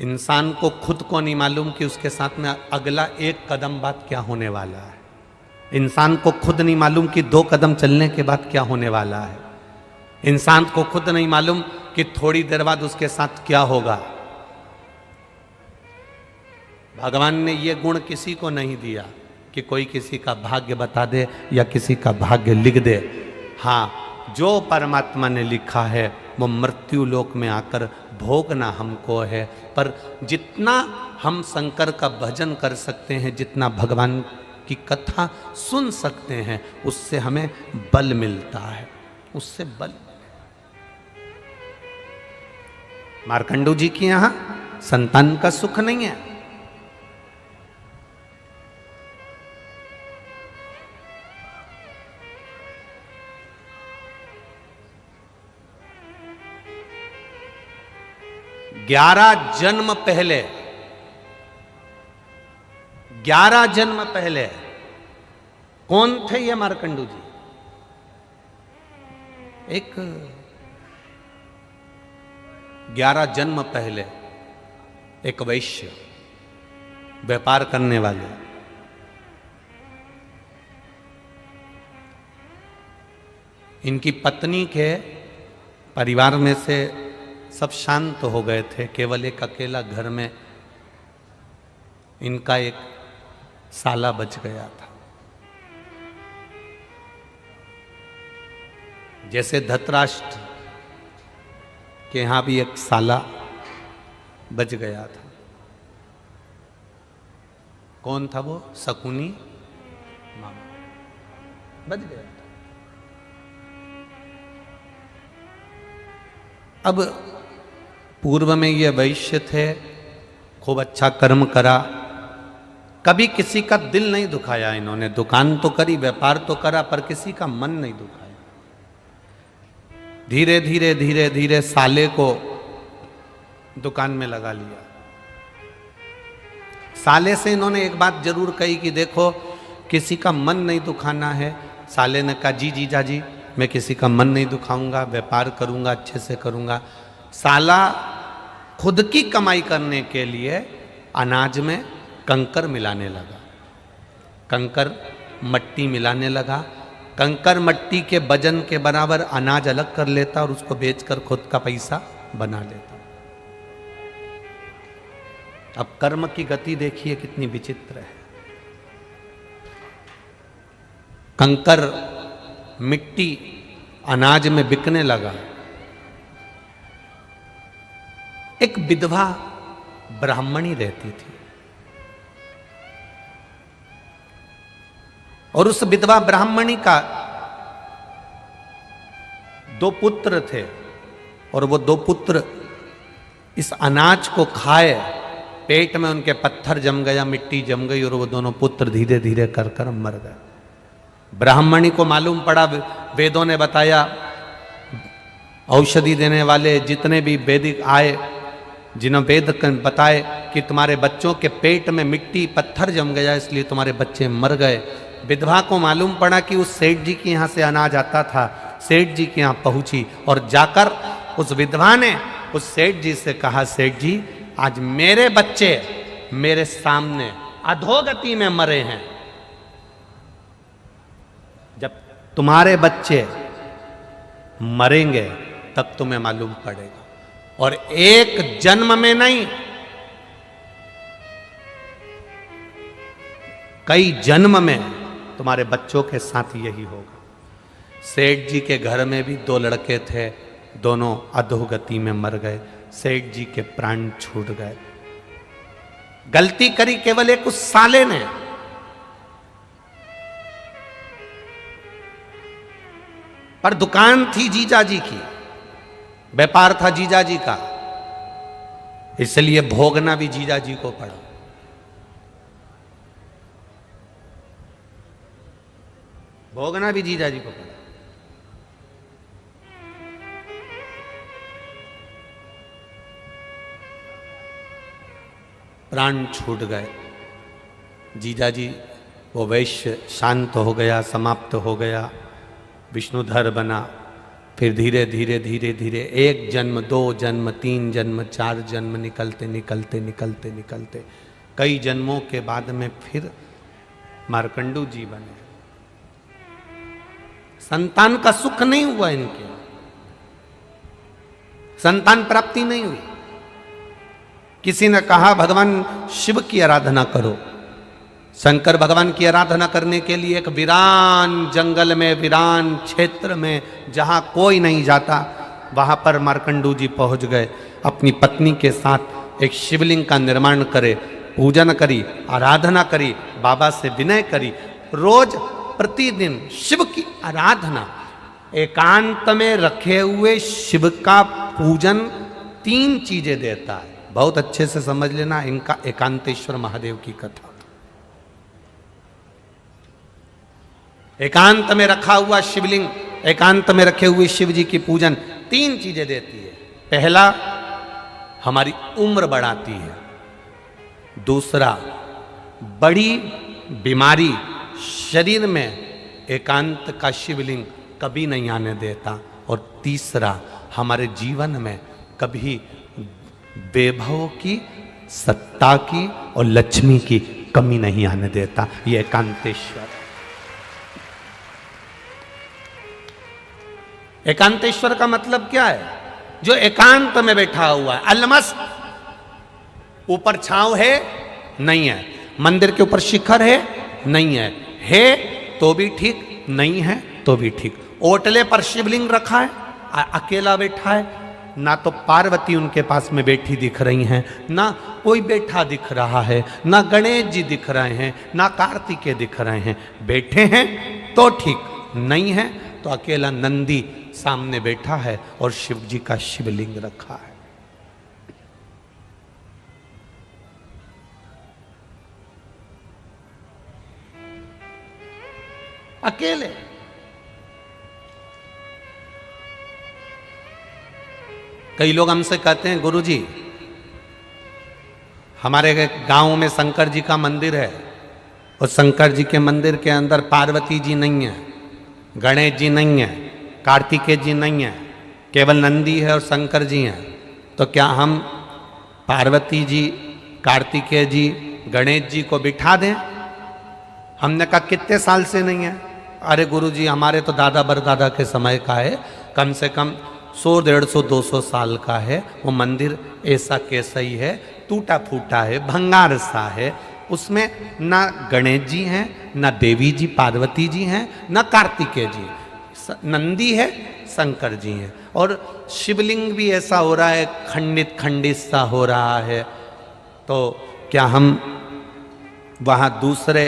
Speaker 1: इंसान को खुद को नहीं मालूम कि उसके साथ में अगला एक कदम बाद क्या होने वाला है। इंसान को खुद नहीं मालूम कि 2 कदम चलने के बाद क्या होने वाला है। इंसान को खुद नहीं मालूम कि थोड़ी देर बाद उसके साथ क्या होगा। भगवान ने ये गुण किसी को नहीं दिया कि कोई किसी का भाग्य बता दे या किसी का भाग्य लिख दे। हाँ, जो परमात्मा ने लिखा है वो मृत्यु लोक में आकर भोगना हमको है। पर जितना हम शंकर का भजन कर सकते हैं, जितना भगवान की कथा सुन सकते हैं, उससे हमें बल मिलता है, उससे बल। मार्कंडू जी के यहां संतान का सुख नहीं है। ग्यारह जन्म पहले कौन थे ये मार्कंडू जी? एक 11 जन्म पहले एक वैश्य, व्यापार करने वाले, इनकी पत्नी के परिवार में से सब शांत हो गए थे। केवल एक अकेला घर में इनका एक साला बच गया था। जैसे धृतराष्ट्र के यहां भी एक साला बच गया था। कौन था वो? शकुनी मामा बच गया था। अब पूर्व में ये वैश्य थे, खूब अच्छा कर्म करा, कभी किसी का दिल नहीं दुखाया इन्होंने। दुकान तो करी, व्यापार तो करा, पर किसी का मन नहीं दुखाया। धीरे धीरे धीरे धीरे साले को दुकान में लगा लिया। साले से इन्होंने एक बात जरूर कही कि देखो किसी का मन नहीं दुखाना है। साले ने कहा जी जीजा जी, मैं किसी का मन नहीं दुखाऊंगा, व्यापार करूंगा, अच्छे से करूंगा। साला खुद की कमाई करने के लिए अनाज में कंकर मिलाने लगा, कंकर मट्टी मिलाने लगा। कंकर मट्टी के वजन के बराबर अनाज अलग कर लेता और उसको बेचकर खुद का पैसा बना लेता। अब कर्म की गति देखिए कितनी विचित्र है। कंकर मिट्टी अनाज में बिकने लगा। एक विधवा ब्राह्मणी रहती थी और उस विधवा ब्राह्मणी का 2 पुत्र थे और वो 2 पुत्र इस अनाज को खाए, पेट में उनके पत्थर जम गया, मिट्टी जम गई और वो दोनों पुत्र धीरे धीरे कर मर गए। ब्राह्मणी को मालूम पड़ा, वेदों ने बताया, औषधि देने वाले जितने भी वैदिक आए जिन्होंने वेद बताए कि तुम्हारे बच्चों के पेट में मिट्टी पत्थर जम गया इसलिए तुम्हारे बच्चे मर गए। विधवा को मालूम पड़ा कि उस सेठ जी के यहाँ से अनाज आता था, सेठ जी के यहाँ पहुंची और जाकर उस विधवा ने उस सेठ जी से कहा, सेठ जी आज मेरे बच्चे मेरे सामने अधोगति में मरे हैं, जब तुम्हारे बच्चे मरेंगे तब तुम्हें मालूम पड़ेगा। और एक जन्म में नहीं, कई जन्म में तुम्हारे बच्चों के साथ यही होगा। सेठ जी के घर में भी 2 लड़के थे, दोनों अधोगति में मर गए, सेठ जी के प्राण छूट गए। गलती करी केवल एक उस साले ने, पर दुकान थी जीजा जी की, व्यापार था जीजा जी का, इसलिए भोगना भी जीजा जी को पड़ा। भोगना भी जीजा जी को पड़ा। प्राण छूट गए। जीजा जी वो वैश्य शांत हो गया, समाप्त हो गया, विष्णुधर बना। फिर धीरे धीरे धीरे धीरे 1 जन्म, 2 जन्म, 3 जन्म, 4 जन्म निकलते निकलते निकलते निकलते कई जन्मों के बाद में फिर मार्कंडू जी बने। संतान का सुख नहीं हुआ, इनके संतान प्राप्ति नहीं हुई। किसी ने कहा भगवान शिव की आराधना करो। शंकर भगवान की आराधना करने के लिए एक वीरान जंगल में, वीरान क्षेत्र में, जहां कोई नहीं जाता, वहां पर मार्कंडू जी पहुंच गए। अपनी पत्नी के साथ एक शिवलिंग का निर्माण करे, पूजन करी, आराधना करी, बाबा से विनय करी। रोज प्रतिदिन शिव की आराधना, एकांत में रखे हुए शिव का पूजन 3 चीजें देता है। बहुत अच्छे से समझ लेना इनका एकांतेश्वर महादेव की कथा। एकांत में रखा हुआ शिवलिंग, एकांत में रखे हुए शिव जी की पूजन 3 चीजें देती है। पहला, हमारी उम्र बढ़ाती है। दूसरा, बड़ी बीमारी शरीर में एकांत का शिवलिंग कभी नहीं आने देता। और तीसरा, हमारे जीवन में कभी वैभव की, सत्ता की और लक्ष्मी की कमी नहीं आने देता। ये एकांतेश्वर। एकांतेश्वर का मतलब क्या है? जो एकांत में बैठा हुआ है, अलमस्त। ऊपर छांव है नहीं है, मंदिर के ऊपर शिखर है नहीं है तो भी ठीक, नहीं है तो भी ठीक। ओटले पर शिवलिंग रखा है, अकेला बैठा है, ना तो पार्वती उनके पास में बैठी दिख रही हैं, ना कोई बैठा दिख रहा है, ना गणेश जी दिख रहे हैं, ना कार्तिकेय दिख रहे हैं। बैठे हैं तो ठीक, नहीं है तो अकेला नंदी सामने बैठा है और शिव जी का शिवलिंग रखा है। अकेले। कई लोग हमसे कहते हैं, गुरुजी हमारे गांव में शंकर जी का मंदिर है और शंकर जी के मंदिर के अंदर पार्वती जी नहीं है, गणेश जी नहीं है, कार्तिकेय जी नहीं है, केवल नंदी है और शंकर जी हैं। तो क्या हम पार्वती जी, कार्तिकेय जी, गणेश जी को बिठा दें? हमने कहा कितने साल से नहीं है? अरे गुरुजी हमारे तो दादा परदादा के समय का है, कम से कम 100, 150, 200 साल का है। वो मंदिर ऐसा कैसा ही है, टूटा फूटा है, भंगार सा है। उसमें ना गणेश जी हैं, ना देवी जी पार्वती जी हैं, ना कार्तिकेय जी, नंदी है, शंकर जी हैं। और शिवलिंग भी ऐसा हो रहा है, खंडित खंडित सा हो रहा है। तो क्या हम वहाँ दूसरे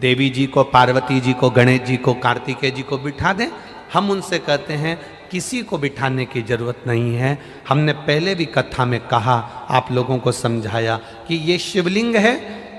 Speaker 1: देवी जी को, पार्वती जी को, गणेश जी को, कार्तिकेय जी को बिठा दें? हम उनसे कहते हैं किसी को बिठाने की जरूरत नहीं है। हमने पहले भी कथा में कहा, आप लोगों को समझाया कि ये शिवलिंग है,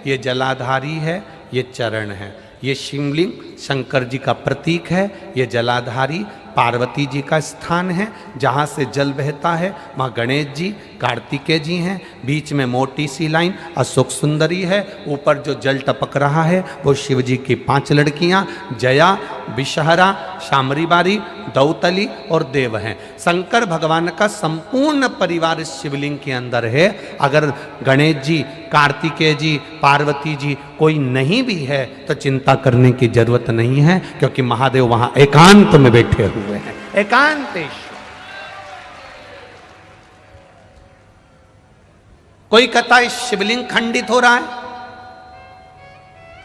Speaker 1: ये जलाधारी है, ये चरण है। ये शिवलिंग शंकर जी का प्रतीक है, ये जलाधारी पार्वती जी का स्थान है, जहाँ से जल बहता है। माँ गणेश जी कार्तिकेय जी हैं, बीच में मोटी सी लाइन अशोक सुंदरी है, ऊपर जो जल टपक रहा है वो शिव जी की 5 लड़कियां जया, विषहरा, शामरी बारी, दौतली और देव हैं। शंकर भगवान का संपूर्ण परिवार इस शिवलिंग के अंदर है। अगर गणेश जी, कार्तिकेय जी, पार्वती जी कोई नहीं भी है तो चिंता करने की जरूरत नहीं है, क्योंकि महादेव वहां एकांत में बैठे हुए हैं, एकांतेश। कोई कहता है शिवलिंग खंडित हो रहा है।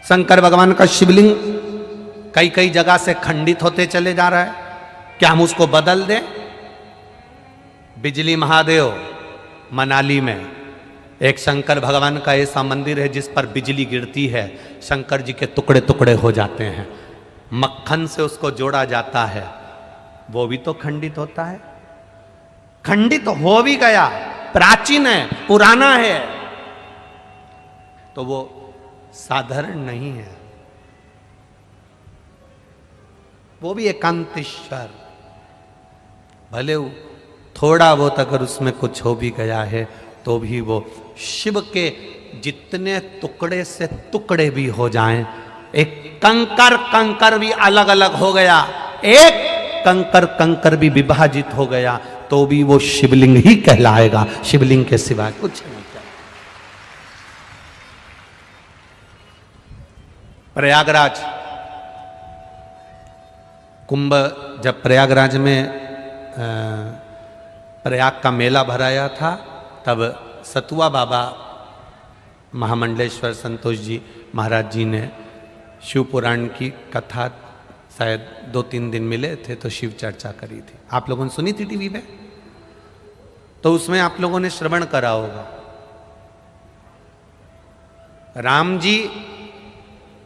Speaker 1: शंकर भगवान का शिवलिंग कई कई जगह से खंडित होते चले जा रहा है, क्या हम उसको बदल दें? बिजली महादेव मनाली में एक शंकर भगवान का ऐसा मंदिर है जिस पर बिजली गिरती है, शंकर जी के टुकड़े टुकड़े हो जाते हैं, मक्खन से उसको जोड़ा जाता है, वो भी तो खंडित होता है। खंडित हो भी गया, प्राचीन है, पुराना है, तो वो साधारण नहीं है, वो भी एकांतेश्वर। भले थोड़ा बहुत अगर उसमें कुछ हो भी गया है तो भी वो शिव के जितने टुकड़े से टुकड़े भी हो जाएं, एक कंकर कंकर भी अलग अलग हो गया, एक कंकर कंकर भी विभाजित हो गया तो भी वो शिवलिंग ही कहलाएगा, शिवलिंग के सिवा कुछ नहीं। प्रयागराज कुंभ, जब प्रयागराज में प्रयाग का मेला भराया था तब सतुआ बाबा महामंडलेश्वर संतोष जी महाराज जी ने शिव पुराण की कथा शायद 2-3 दिन मिले थे तो शिव चर्चा करी थी। आप लोगों ने सुनी थी टीवी पे? तो उसमें आप लोगों ने श्रवण करा होगा। राम जी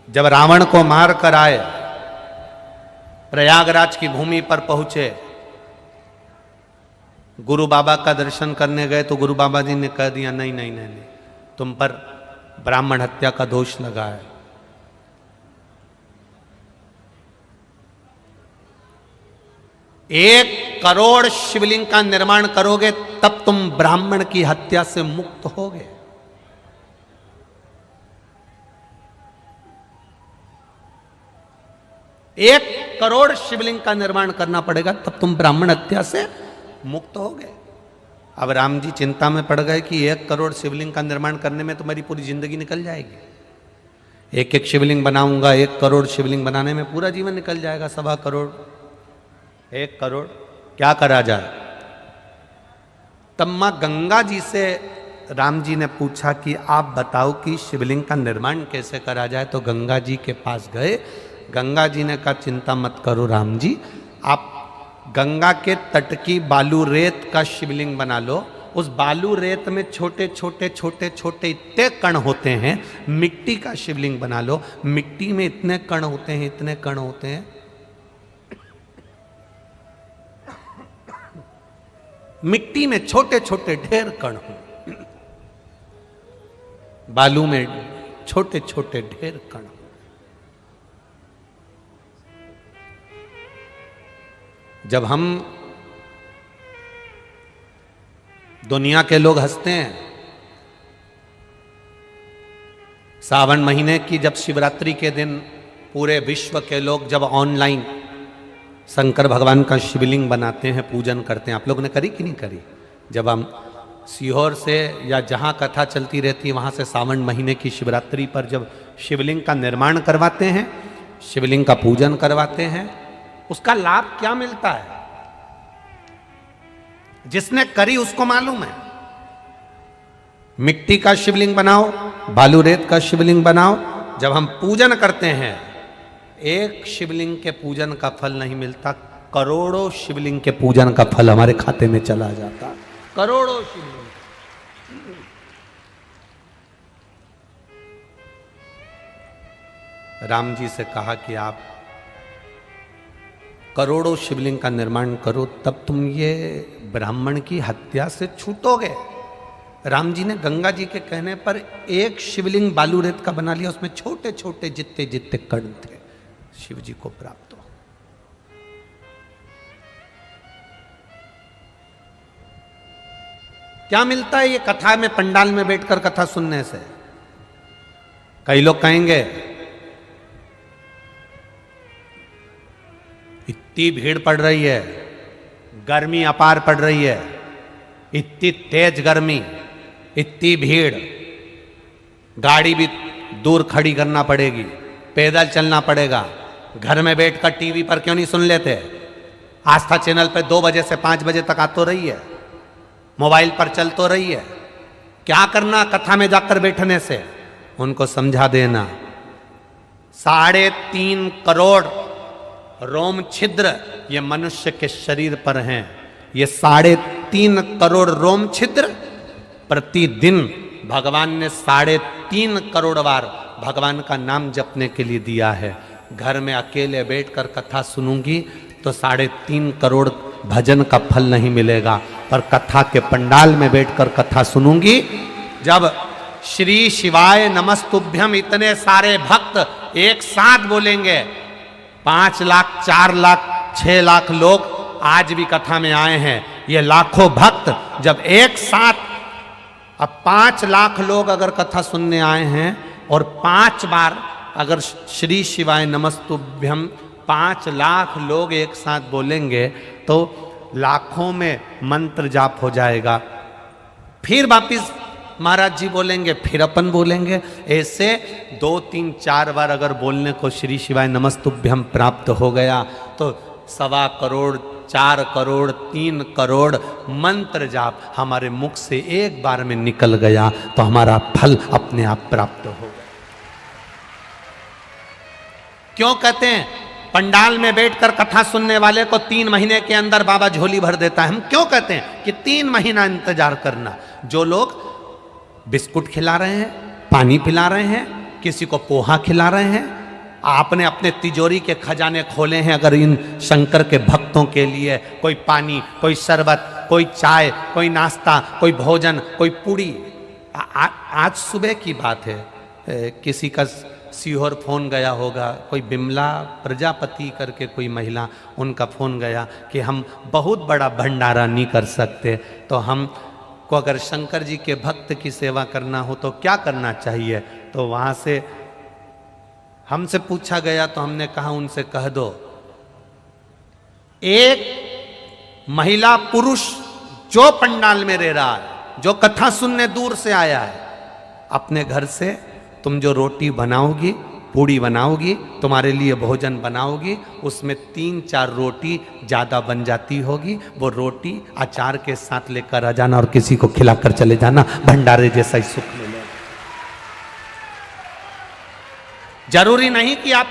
Speaker 1: जब रावण को मार कर आए, प्रयागराज की भूमि पर पहुंचे, गुरु बाबा का दर्शन करने गए तो गुरु बाबा जी ने कह दिया नहीं नहीं नहीं, नहीं तुम पर ब्राह्मण हत्या का दोष लगा है। 1 करोड़ शिवलिंग का निर्माण करोगे तब तुम ब्राह्मण की हत्या से मुक्त होगे। एक करोड़ शिवलिंग का निर्माण करना पड़ेगा तब तुम ब्राह्मण हत्या से मुक्त हो गए। अब राम जी चिंता में पड़ गए कि 1 करोड़ शिवलिंग का निर्माण करने में तुम्हारी पूरी जिंदगी निकल जाएगी। एक एक शिवलिंग बनाऊंगा, 1 करोड़ शिवलिंग बनाने में पूरा जीवन निकल जाएगा। 1.25 करोड़, 1 करोड़ क्या करा जाए? तब मां गंगा जी से राम जी ने पूछा कि आप बताओ कि शिवलिंग का निर्माण कैसे करा जाए। तो गंगा जी के पास गए। गंगा जी ने कहा चिंता मत करो राम जी, आप गंगा के तट की बालू रेत का शिवलिंग बना लो। उस बालू रेत में छोटे छोटे छोटे छोटे इतने कण होते हैं, मिट्टी का शिवलिंग बना लो। मिट्टी में इतने कण होते हैं, इतने कण होते हैं, मिट्टी में छोटे छोटे ढेर कण हो, बालू में छोटे छोटे ढेर कण। जब हम दुनिया के लोग हंसते हैं, सावन महीने की जब शिवरात्रि के दिन पूरे विश्व के लोग जब ऑनलाइन शंकर भगवान का शिवलिंग बनाते हैं, पूजन करते हैं, आप लोगों ने करी कि नहीं करी? जब हम सीहोर से या जहां कथा चलती रहती है वहां से सावन महीने की शिवरात्रि पर जब शिवलिंग का निर्माण करवाते हैं, शिवलिंग का पूजन करवाते हैं, उसका लाभ क्या मिलता है जिसने करी उसको मालूम है। मिट्टी का शिवलिंग बनाओ, बालू रेत का शिवलिंग बनाओ, जब हम पूजन करते हैं एक शिवलिंग के पूजन का फल नहीं मिलता, करोड़ों शिवलिंग के पूजन का फल हमारे खाते में चला जाता। करोड़ों शिवलिंग। राम जी से कहा कि आप करोड़ों शिवलिंग का निर्माण करो तब तुम ये ब्राह्मण की हत्या से छूटोगे। राम जी ने गंगा जी के कहने पर एक शिवलिंग बालू रेत का बना लिया, उसमें छोटे छोटे जितने जितने कण थे शिव जी को प्राप्त हो। क्या मिलता है ये कथा में, पंडाल में बैठकर कथा सुनने से? कई लोग कहेंगे इतनी भीड़ पड़ रही है, गर्मी अपार पड़ रही है, इतनी तेज गर्मी, इतनी भीड़, गाड़ी भी दूर खड़ी करना पड़ेगी, पैदल चलना पड़ेगा, घर में बैठकर टीवी पर क्यों नहीं सुन लेते? आस्था चैनल पे 2 बजे से 5 बजे तक आ तो रही है, मोबाइल पर चल तो रही है, क्या करना कथा में जाकर बैठने से? उनको समझा देना 3.5 करोड़ रोम छिद्र ये मनुष्य के शरीर पर हैं। ये 3.5 करोड़ रोम छिद्र प्रतिदिन भगवान ने 3.5 करोड़ बार भगवान का नाम जपने के लिए दिया है। घर में अकेले बैठकर कथा सुनूंगी तो 3.5 करोड़ भजन का फल नहीं मिलेगा, पर कथा के पंडाल में बैठकर कथा सुनूंगी, जब श्री शिवाय नमस्तुभ्यम इतने सारे भक्त एक साथ बोलेंगे, 5 लाख 4 लाख 6 लाख लोग आज भी कथा में आए हैं, ये लाखों भक्त जब एक साथ, अब 5 लाख लोग अगर कथा सुनने आए हैं और 5 बार अगर श्री शिवाय नमस्तुभ्यम 5 लाख लोग एक साथ बोलेंगे तो लाखों में मंत्र जाप हो जाएगा। फिर वापिस महाराज जी बोलेंगे, फिर अपन बोलेंगे, ऐसे 2 3 4 बार अगर बोलने को श्री शिवाय नमस्तुभ्यम प्राप्त हो गया तो 1.25 करोड़ 4 करोड़ 3 करोड़ मंत्र जाप हमारे मुख से एक बार में निकल गया तो हमारा फल अपने आप प्राप्त हो गया। क्यों कहते हैं पंडाल में बैठकर कथा सुनने वाले को 3 महीने के अंदर बाबा झोली भर देता है? हम क्यों कहते हैं कि 3 महीना इंतजार करना? जो लोग बिस्कुट खिला रहे हैं, पानी पिला रहे हैं, किसी को पोहा खिला रहे हैं, आपने अपने तिजोरी के खजाने खोले हैं, अगर इन शंकर के भक्तों के लिए कोई पानी, कोई शरबत, कोई चाय, कोई नाश्ता, कोई भोजन, कोई पूड़ी। आज सुबह की बात है, किसी का सीहोर फोन गया होगा, कोई बिमला प्रजापति करके कोई महिला, उनका फोन गया कि हम बहुत बड़ा भंडारा नहीं कर सकते, तो हम को अगर शंकर जी के भक्त की सेवा करना हो तो क्या करना चाहिए? तो वहाँ से हमसे पूछा गया तो हमने कहा उनसे कह दो, एक महिला पुरुष जो पंडाल में रह रहा है, जो कथा सुनने दूर से आया है, अपने घर से तुम जो रोटी बनाओगी, पूड़ी बनाओगी, तुम्हारे लिए भोजन बनाओगी, उसमें 3-4 रोटी ज़्यादा बन जाती होगी, वो रोटी अचार के साथ लेकर आ जाना और किसी को खिलाकर चले जाना, भंडारे जैसा ही सुख मिलेगा। जरूरी नहीं कि आप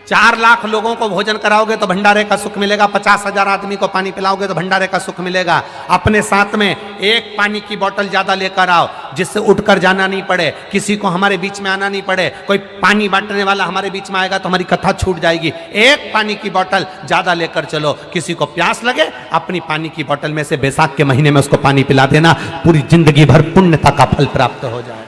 Speaker 1: 4 लाख लोगों को भोजन कराओगे तो भंडारे का सुख मिलेगा, 50,000 आदमी को पानी पिलाओगे तो भंडारे का सुख मिलेगा। अपने साथ में एक पानी की बोतल ज्यादा लेकर आओ, जिससे उठकर जाना नहीं पड़े, किसी को हमारे बीच में आना नहीं पड़े, कोई पानी बांटने वाला हमारे बीच में आएगा तो हमारी कथा छूट जाएगी। एक पानी की बोतल ज्यादा लेकर चलो, किसी को प्यास लगे अपनी पानी की बोतल में से बैसाख के महीने में उसको पानी पिला देना, पूरी जिंदगी भर पुण्यता का फल प्राप्त हो जाए।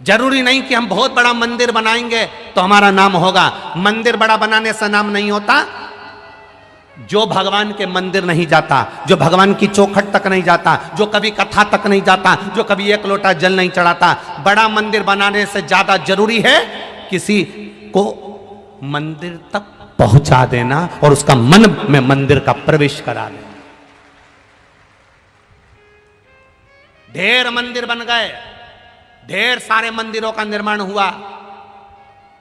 Speaker 1: जरूरी नहीं कि हम बहुत बड़ा मंदिर बनाएंगे तो हमारा नाम होगा। मंदिर बड़ा बनाने से नाम नहीं होता। जो भगवान के मंदिर नहीं जाता, जो भगवान की चौखट तक नहीं जाता, जो कभी कथा तक नहीं जाता, जो कभी एक लोटा जल नहीं चढ़ाता, बड़ा मंदिर बनाने से ज्यादा जरूरी है किसी को मंदिर तक पहुंचा देना और उसका मन में मंदिर का प्रवेश करा देना। ढेर मंदिर बन गए, ढेर सारे मंदिरों का निर्माण हुआ।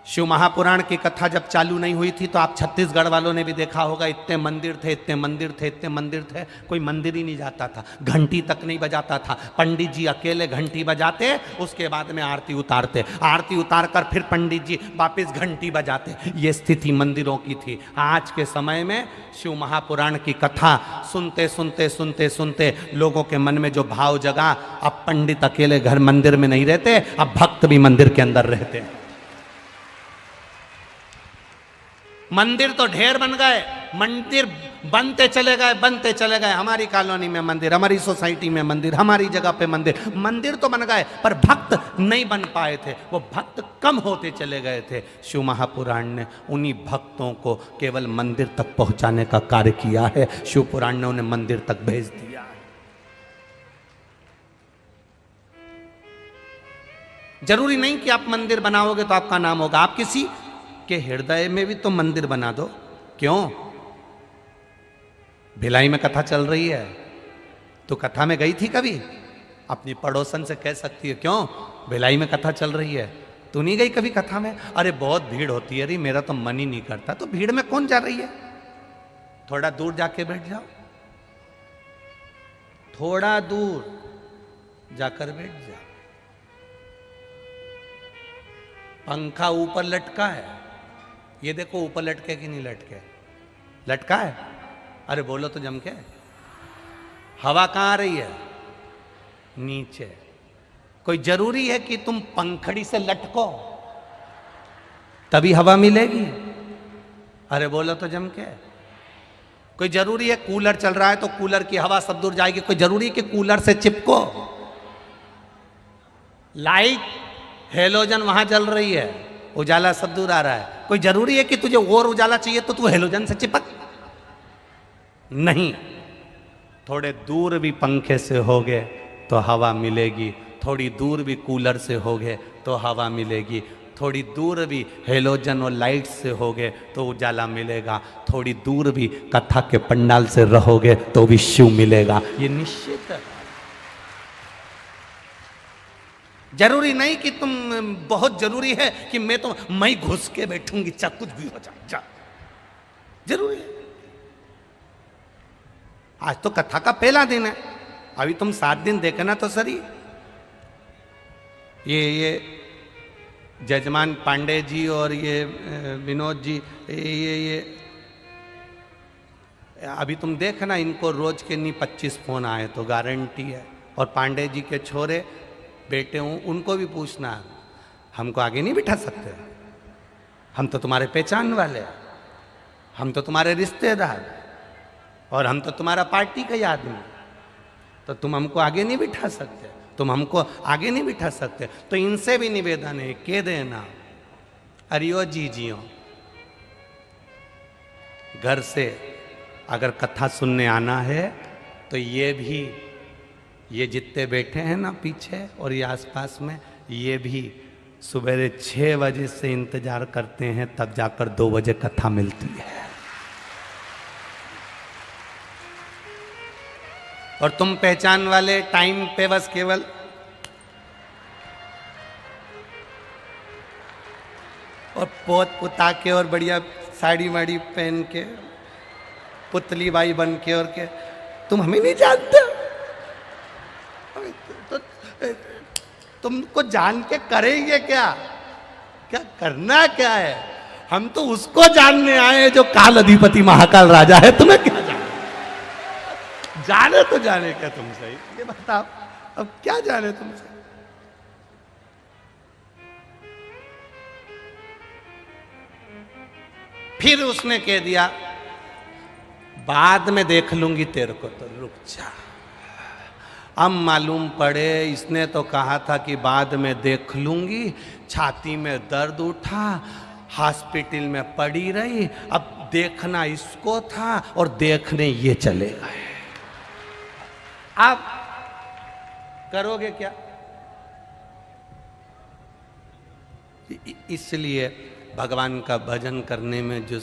Speaker 1: शिव महापुराण की कथा जब चालू नहीं हुई थी तो आप छत्तीसगढ़ वालों ने भी देखा होगा, इतने मंदिर थे, इतने मंदिर थे, इतने मंदिर थे, कोई मंदिर ही नहीं जाता था, घंटी तक नहीं बजाता था। पंडित जी अकेले घंटी बजाते, उसके बाद में आरती उतारते, आरती उतार कर फिर पंडित जी वापस घंटी बजाते। ये स्थिति मंदिरों की थी। आज के समय में शिव महापुराण की कथा सुनते सुनते सुनते सुनते लोगों के मन में जो भाव जगा, अब पंडित अकेले घर मंदिर में नहीं रहते, अब भक्त भी मंदिर के अंदर रहते हैं। मंदिर तो ढेर बन गए, मंदिर बनते चले गए, हमारी कॉलोनी में मंदिर, हमारी सोसाइटी में मंदिर, हमारी जगह पे मंदिर, मंदिर तो बन गए पर भक्त नहीं बन पाए थे, वो भक्त कम होते चले गए थे। शिव महापुराण ने उन्हीं भक्तों को केवल मंदिर तक पहुंचाने का कार्य किया है। शिव पुराण ने उन्हें मंदिर तक भेज दिया है। जरूरी नहीं कि आप मंदिर बनाओगे तो आपका नाम होगा, आप किसी के हृदय में भी तो मंदिर बना दो। क्यों? भिलाई में कथा चल रही है, तो कथा में गई थी कभी? अपनी पड़ोसन से कह सकती है, क्यों भिलाई में कथा चल रही है, तू नहीं गई कभी कथा में? अरे बहुत भीड़ होती है, अरे मेरा तो मन ही नहीं करता। तो भीड़ में कौन जा रही है? थोड़ा दूर जाके बैठ जाओ, थोड़ा दूर जाकर बैठ जाओ। पंखा ऊपर लटका है, ये देखो ऊपर लटके कि नहीं लटके? लटका है। अरे बोलो तो जम के। हवा कहाँ आ रही है? नीचे। कोई जरूरी है कि तुम पंखड़ी से लटको तभी हवा मिलेगी? अरे बोलो तो जम के। कोई जरूरी है कूलर चल रहा है तो कूलर की हवा सब दूर जाएगी? कोई जरूरी है कि कूलर से चिपको? लाइट हेलोजन वहां जल रही है, उजाला सब दूर आ रहा है, कोई जरूरी है कि तुझे और उजाला चाहिए तो तू हेलोजन से चिपक? नहीं। थोड़े दूर भी पंखे से होगे तो हवा मिलेगी, थोड़ी दूर भी कूलर से होगे तो हवा मिलेगी, थोड़ी दूर भी हेलोजन और लाइट से होगे तो उजाला मिलेगा, थोड़ी दूर भी कथा के पंडाल से रहोगे तो भी शिव मिलेगा। ये निश्चित है। जरूरी नहीं कि तुम, बहुत जरूरी है कि मैं घुस के बैठूंगी चाहे कुछ भी हो जाए, जरूरी है। आज तो कथा का पहला दिन है, अभी तुम 7 दिन देखना तो सही। ये जजमान पांडे जी और ये विनोद जी, ये अभी तुम देखना, इनको रोज के नहीं 25 फोन आए तो गारंटी है। और पांडे जी के छोरे बेटे हूँ, उनको भी पूछना, हमको आगे नहीं बिठा सकते? हम तो तुम्हारे पहचान वाले हैं, हम तो तुम्हारे रिश्तेदार, और हम तो तुम्हारा पार्टी का ही आदमी, तो तुम हमको आगे नहीं बिठा सकते, तुम हमको आगे नहीं बिठा सकते। तो इनसे भी निवेदन है, कह देना अरियो जी जियो, घर से अगर कथा सुनने आना है तो ये जितने बैठे हैं ना पीछे और ये आसपास में, ये भी सुबह 6 बजे से इंतजार करते हैं, तब जाकर 2 बजे कथा मिलती है। और तुम पहचान वाले टाइम पे बस केवल और पोत पुता के और बढ़िया साड़ी वाड़ी पहन के पुतली बाई बन के, और के तुम हमें नहीं जानते, तो तुमको जान के करेंगे क्या? क्या करना क्या है? हम तो उसको जानने आए जो काल अधिपति महाकाल राजा है, तुम्हें क्या जाने तो जाने क्या तुमसे? ये बताओ, अब क्या जाने तुमसे? फिर उसने कह दिया बाद में देख लूंगी तेरे को, तो रुक जा। अब मालूम पड़े इसने तो कहा था कि बाद में देख लूंगी, छाती में दर्द उठा, हॉस्पिटल में पड़ी रही, अब देखना इसको था और देखने ये चले गए। आप करोगे क्या? इसलिए भगवान का भजन करने में जो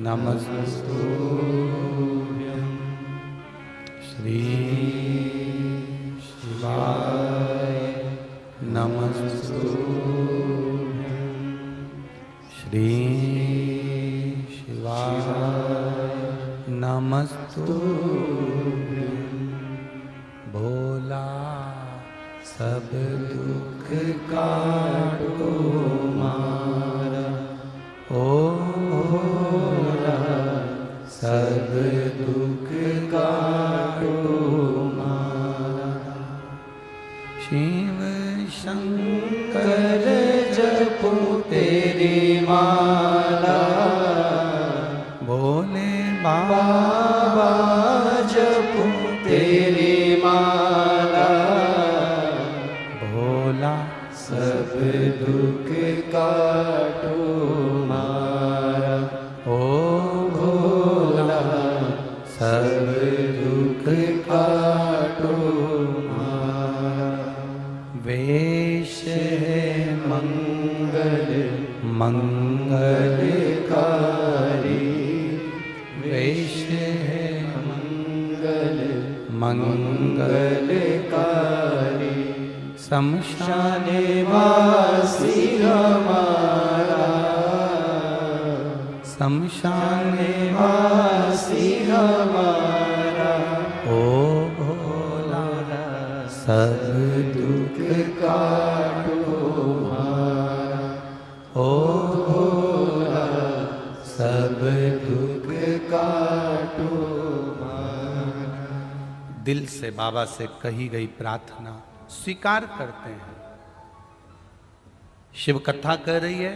Speaker 1: नमस्तुभ्यं श्री शिवाय, नमस्तुभ्यं श्री शिवाय, नमस्तुभ्यं भोला सब दुख काटो मारा, ओ भोला सब दुख काटो मारा। शिव शंकर जपो तेरी माला, बोल
Speaker 2: दुख काटो मारा,
Speaker 1: ओ
Speaker 2: भोला सब दुख काटो मारा।
Speaker 1: वेश है
Speaker 2: मंगल
Speaker 1: मंगलकारी, वेश है मंगलकारी, शमशान
Speaker 2: वासी हमारा,
Speaker 1: शमशान
Speaker 2: वासी हमारा।
Speaker 1: ओ भोला सब दुख
Speaker 2: काटो मारा,
Speaker 1: ओ
Speaker 2: भोला
Speaker 1: सब दुख
Speaker 2: काटो मारा।
Speaker 1: दिल से बाबा से कही गई प्रार्थना स्वीकार करते हैं। शिव कथा कह रही है,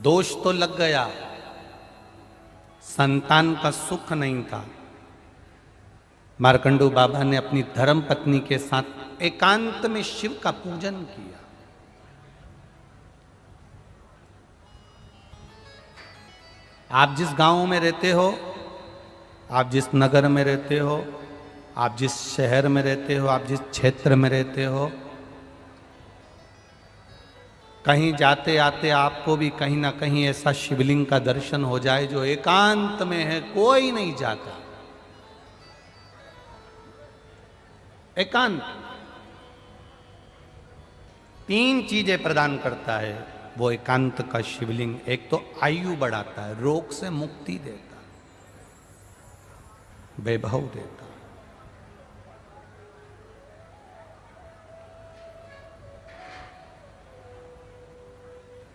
Speaker 1: दोष तो लग गया, संतान का सुख नहीं था। मार्कंडू बाबा ने अपनी धर्म पत्नी के साथ एकांत में शिव का पूजन किया। आप जिस गांव में रहते हो, आप जिस नगर में रहते हो, आप जिस शहर में रहते हो, आप जिस क्षेत्र में रहते हो, कहीं जाते आते आपको भी कहीं ना कहीं ऐसा शिवलिंग का दर्शन हो जाए जो एकांत में है, कोई नहीं जाता, एकांत। 3 चीजें प्रदान करता है वो एकांत का शिवलिंग। एक तो आयु बढ़ाता है, रोग से मुक्ति देता है, वैभव देता है।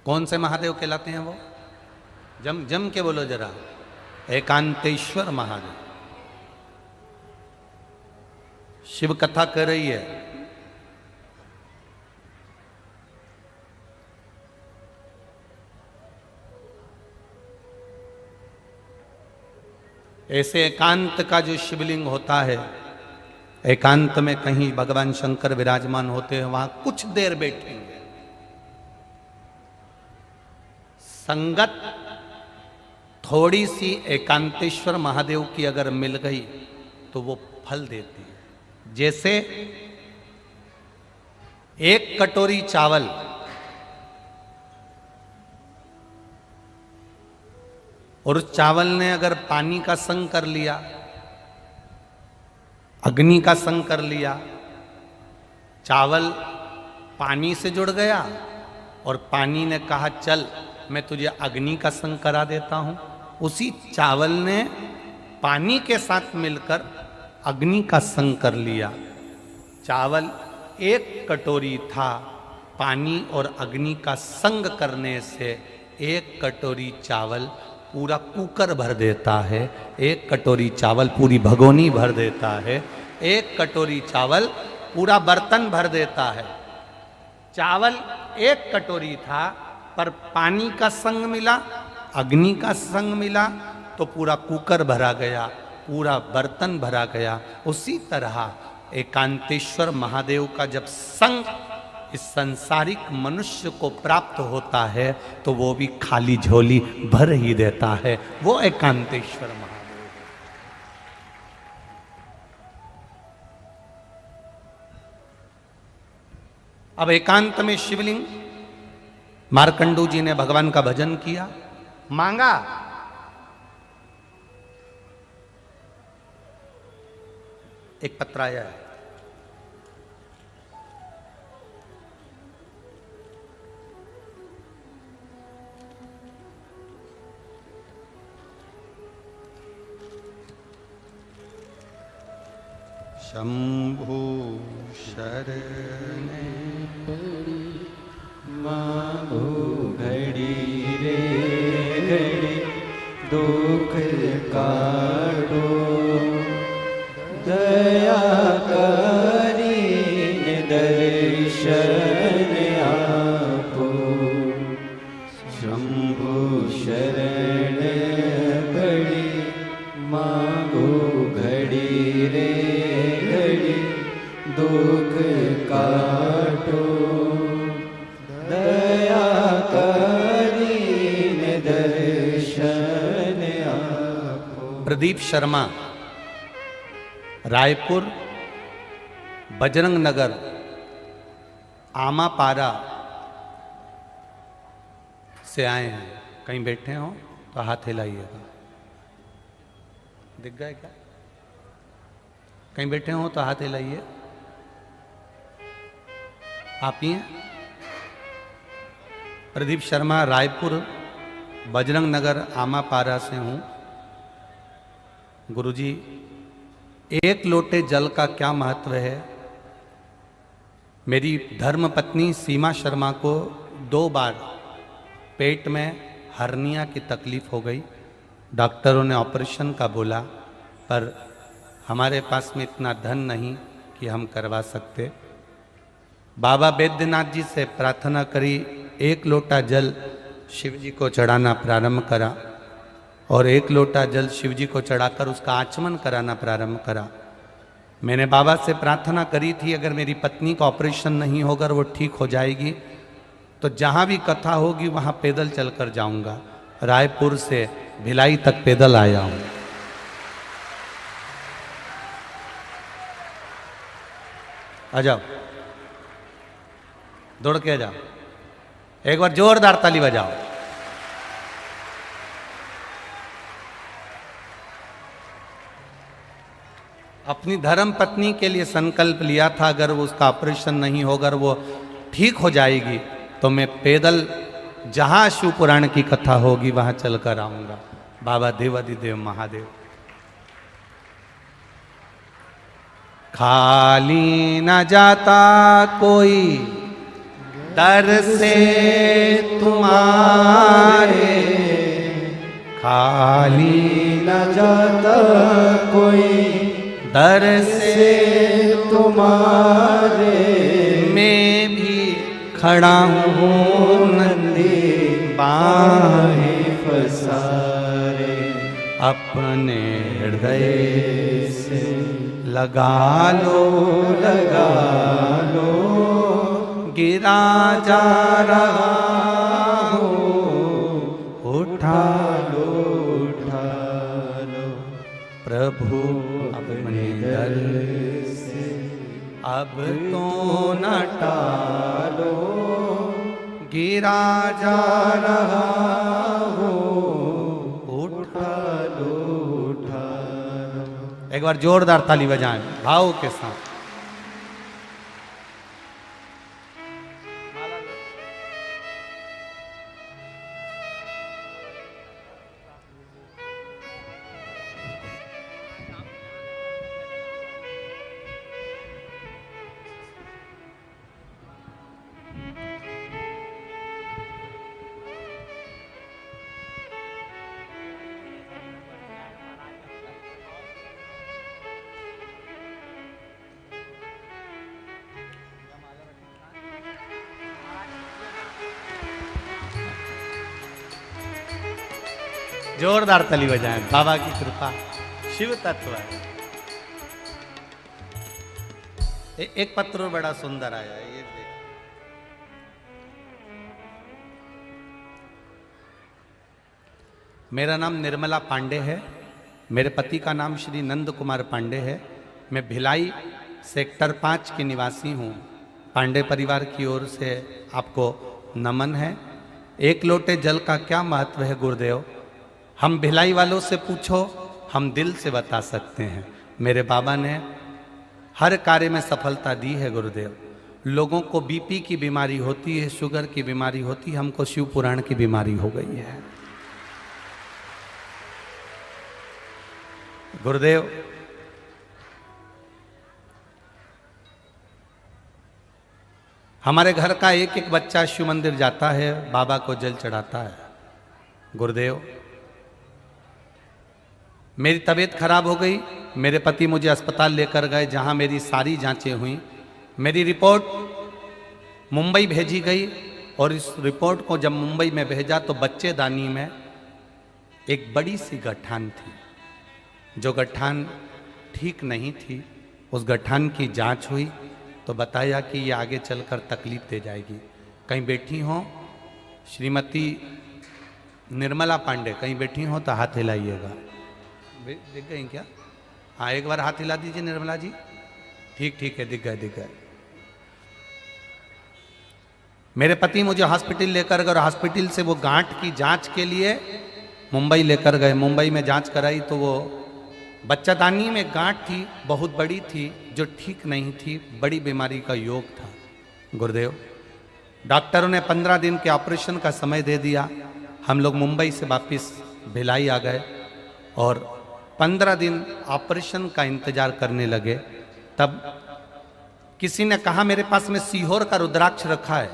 Speaker 1: कौन से महादेव कहलाते हैं वो? जम के बोलो जरा, एकांतेश्वर महादेव। शिव कथा कर रही है, ऐसे एकांत का जो शिवलिंग होता है, एकांत में कहीं भगवान शंकर विराजमान होते हैं, वहां कुछ देर बैठेंगे। संगत थोड़ी सी एकांतेश्वर महादेव की अगर मिल गई तो वो फल देती है। जैसे 1 कटोरी चावल और उस चावल ने अगर पानी का संग कर लिया, अग्नि का संग कर लिया, चावल पानी से जुड़ गया और पानी ने कहा चल मैं तुझे अग्नि का संग करा देता हूं, उसी चावल ने पानी के साथ मिलकर अग्नि का संग कर लिया। चावल 1 कटोरी था, पानी और अग्नि का संग करने से 1 कटोरी चावल पूरा कुकर भर देता है, 1 कटोरी चावल पूरी भगोनी भर देता है, 1 कटोरी चावल पूरा बर्तन भर देता है। चावल 1 कटोरी था, पर पानी का संग मिला, अग्नि का संग मिला तो पूरा कुकर भरा गया, पूरा बर्तन भरा गया। उसी तरह एकांतेश्वर महादेव का जब संग इस संसारिक मनुष्य को प्राप्त होता है तो वो भी खाली झोली भर ही देता है, वो एकांतेश्वर महादेव। अब एकांत में शिवलिंग, मार्कंडू जी ने भगवान का भजन किया, मांगा, एक पत्र आया है, शंभु शरणे
Speaker 2: पड़ी मांगो घड़ी रे घड़ी, दुख काटो दया करी दर्शन आपो। शंभु शरण पड़ी मांगो घड़ी रे घड़ी, दुख काटो दया करीने दर्शन आपो।
Speaker 1: प्रदीप शर्मा, रायपुर बजरंग नगर आमापारा से आए हैं। कहीं बैठे हो तो हाथ हिलाइएगा। दिख गए क्या? कहीं बैठे हो तो हाथ हिलाइए। आप ही हैं? प्रदीप शर्मा, रायपुर बजरंग नगर आमापारा से हूं। गुरुजी, एक लोटे जल का क्या महत्व है? मेरी धर्म पत्नी सीमा शर्मा को 2 बार पेट में हर्निया की तकलीफ हो गई। डॉक्टरों ने ऑपरेशन का बोला, पर हमारे पास में इतना धन नहीं कि हम करवा सकते। बाबा वैद्यनाथ जी से प्रार्थना करी, 1 लोटा जल शिव जी को चढ़ाना प्रारंभ करा और 1 लोटा जल शिव जी को चढ़ाकर उसका आचमन कराना प्रारंभ करा। मैंने बाबा से प्रार्थना करी थी, अगर मेरी पत्नी का ऑपरेशन नहीं होगा, वो ठीक हो जाएगी तो जहां भी कथा होगी वहां पैदल चलकर जाऊंगा। रायपुर से भिलाई तक पैदल आया हूं। आ जाओ, दौड़ के आ जाओ। एक बार जोरदार ताली बजाओ। अपनी धर्म पत्नी के लिए संकल्प लिया था, अगर वो उसका ऑपरेशन नहीं होगा, वो ठीक हो जाएगी तो मैं पैदल जहां शिव पुराण की कथा होगी वहां चलकर आऊंगा। बाबा देवादिदेव महादेव। खाली न जाता कोई दर से तुम्हारे, खाली
Speaker 2: न जाता कोई
Speaker 1: दर से
Speaker 2: तुम्हारे,
Speaker 1: मैं भी खड़ा हूँ नंदी बाहें
Speaker 2: पसारे,
Speaker 1: अपने हृदय
Speaker 2: से
Speaker 1: लगा लो
Speaker 2: लगा लो,
Speaker 1: गिरा जा रहा हो उठा
Speaker 2: लो उठा लो,
Speaker 1: प्रभु अपने दर
Speaker 2: से
Speaker 1: अब तो न
Speaker 2: टालो,
Speaker 1: गिरा जा रहा
Speaker 2: हो
Speaker 1: उठा।
Speaker 2: लो उठा लो।
Speaker 1: एक बार जोरदार ताली बजाएं भाव के साथ। जोरदार ताली बजाएं। बाबा की कृपा, शिव तत्व है। एक पत्र बड़ा सुंदर आया है, ये देख। मेरा नाम निर्मला पांडे है। मेरे पति का नाम श्री नंद कुमार पांडे है। मैं भिलाई सेक्टर 5 की निवासी हूँ। पांडे परिवार की ओर से आपको नमन है। 1 लोटे जल का क्या महत्व है गुरुदेव? हम भिलाई वालों से पूछो, हम दिल से बता सकते हैं। मेरे बाबा ने हर कार्य में सफलता दी है गुरुदेव। लोगों को बीपी की बीमारी होती है, शुगर की बीमारी होती है, हमको शिव पुराण की बीमारी हो गई है। गुरुदेव, हमारे घर का एक एक बच्चा शिव मंदिर जाता है, बाबा को जल चढ़ाता है। गुरुदेव, मेरी तबीयत खराब हो गई, मेरे पति मुझे अस्पताल लेकर गए, जहां मेरी सारी जांचें हुई। मेरी रिपोर्ट मुंबई भेजी गई और इस रिपोर्ट को जब मुंबई में भेजा तो बच्चेदानी में एक बड़ी सी गठान थी। जो गठान ठीक नहीं थी, उस गठान की जांच हुई तो बताया कि ये आगे चलकर तकलीफ दे जाएगी। कहीं बैठी हो श्रीमती निर्मला पांडे, कहीं बैठी हो तो हाथ हिलाइएगा। दिख गई क्या? हाँ, एक बार हाथ हिला दीजिए निर्मला जी। ठीक ठीक है, दिख गए दिख गए। मेरे पति मुझे हॉस्पिटल लेकर गए और हॉस्पिटल से वो गांठ की जांच के लिए मुंबई लेकर गए। मुंबई में जांच कराई तो वो बच्चादानी में गांठ थी, बहुत बड़ी थी, जो ठीक नहीं थी, बड़ी बीमारी का योग था। गुरुदेव, डॉक्टरों ने 15 दिन के ऑपरेशन का समय दे दिया। हम लोग मुंबई से वापस भिलाई आ गए और 15 दिन ऑपरेशन का इंतजार करने लगे। तब किसी ने कहा मेरे पास में सीहोर का रुद्राक्ष रखा है,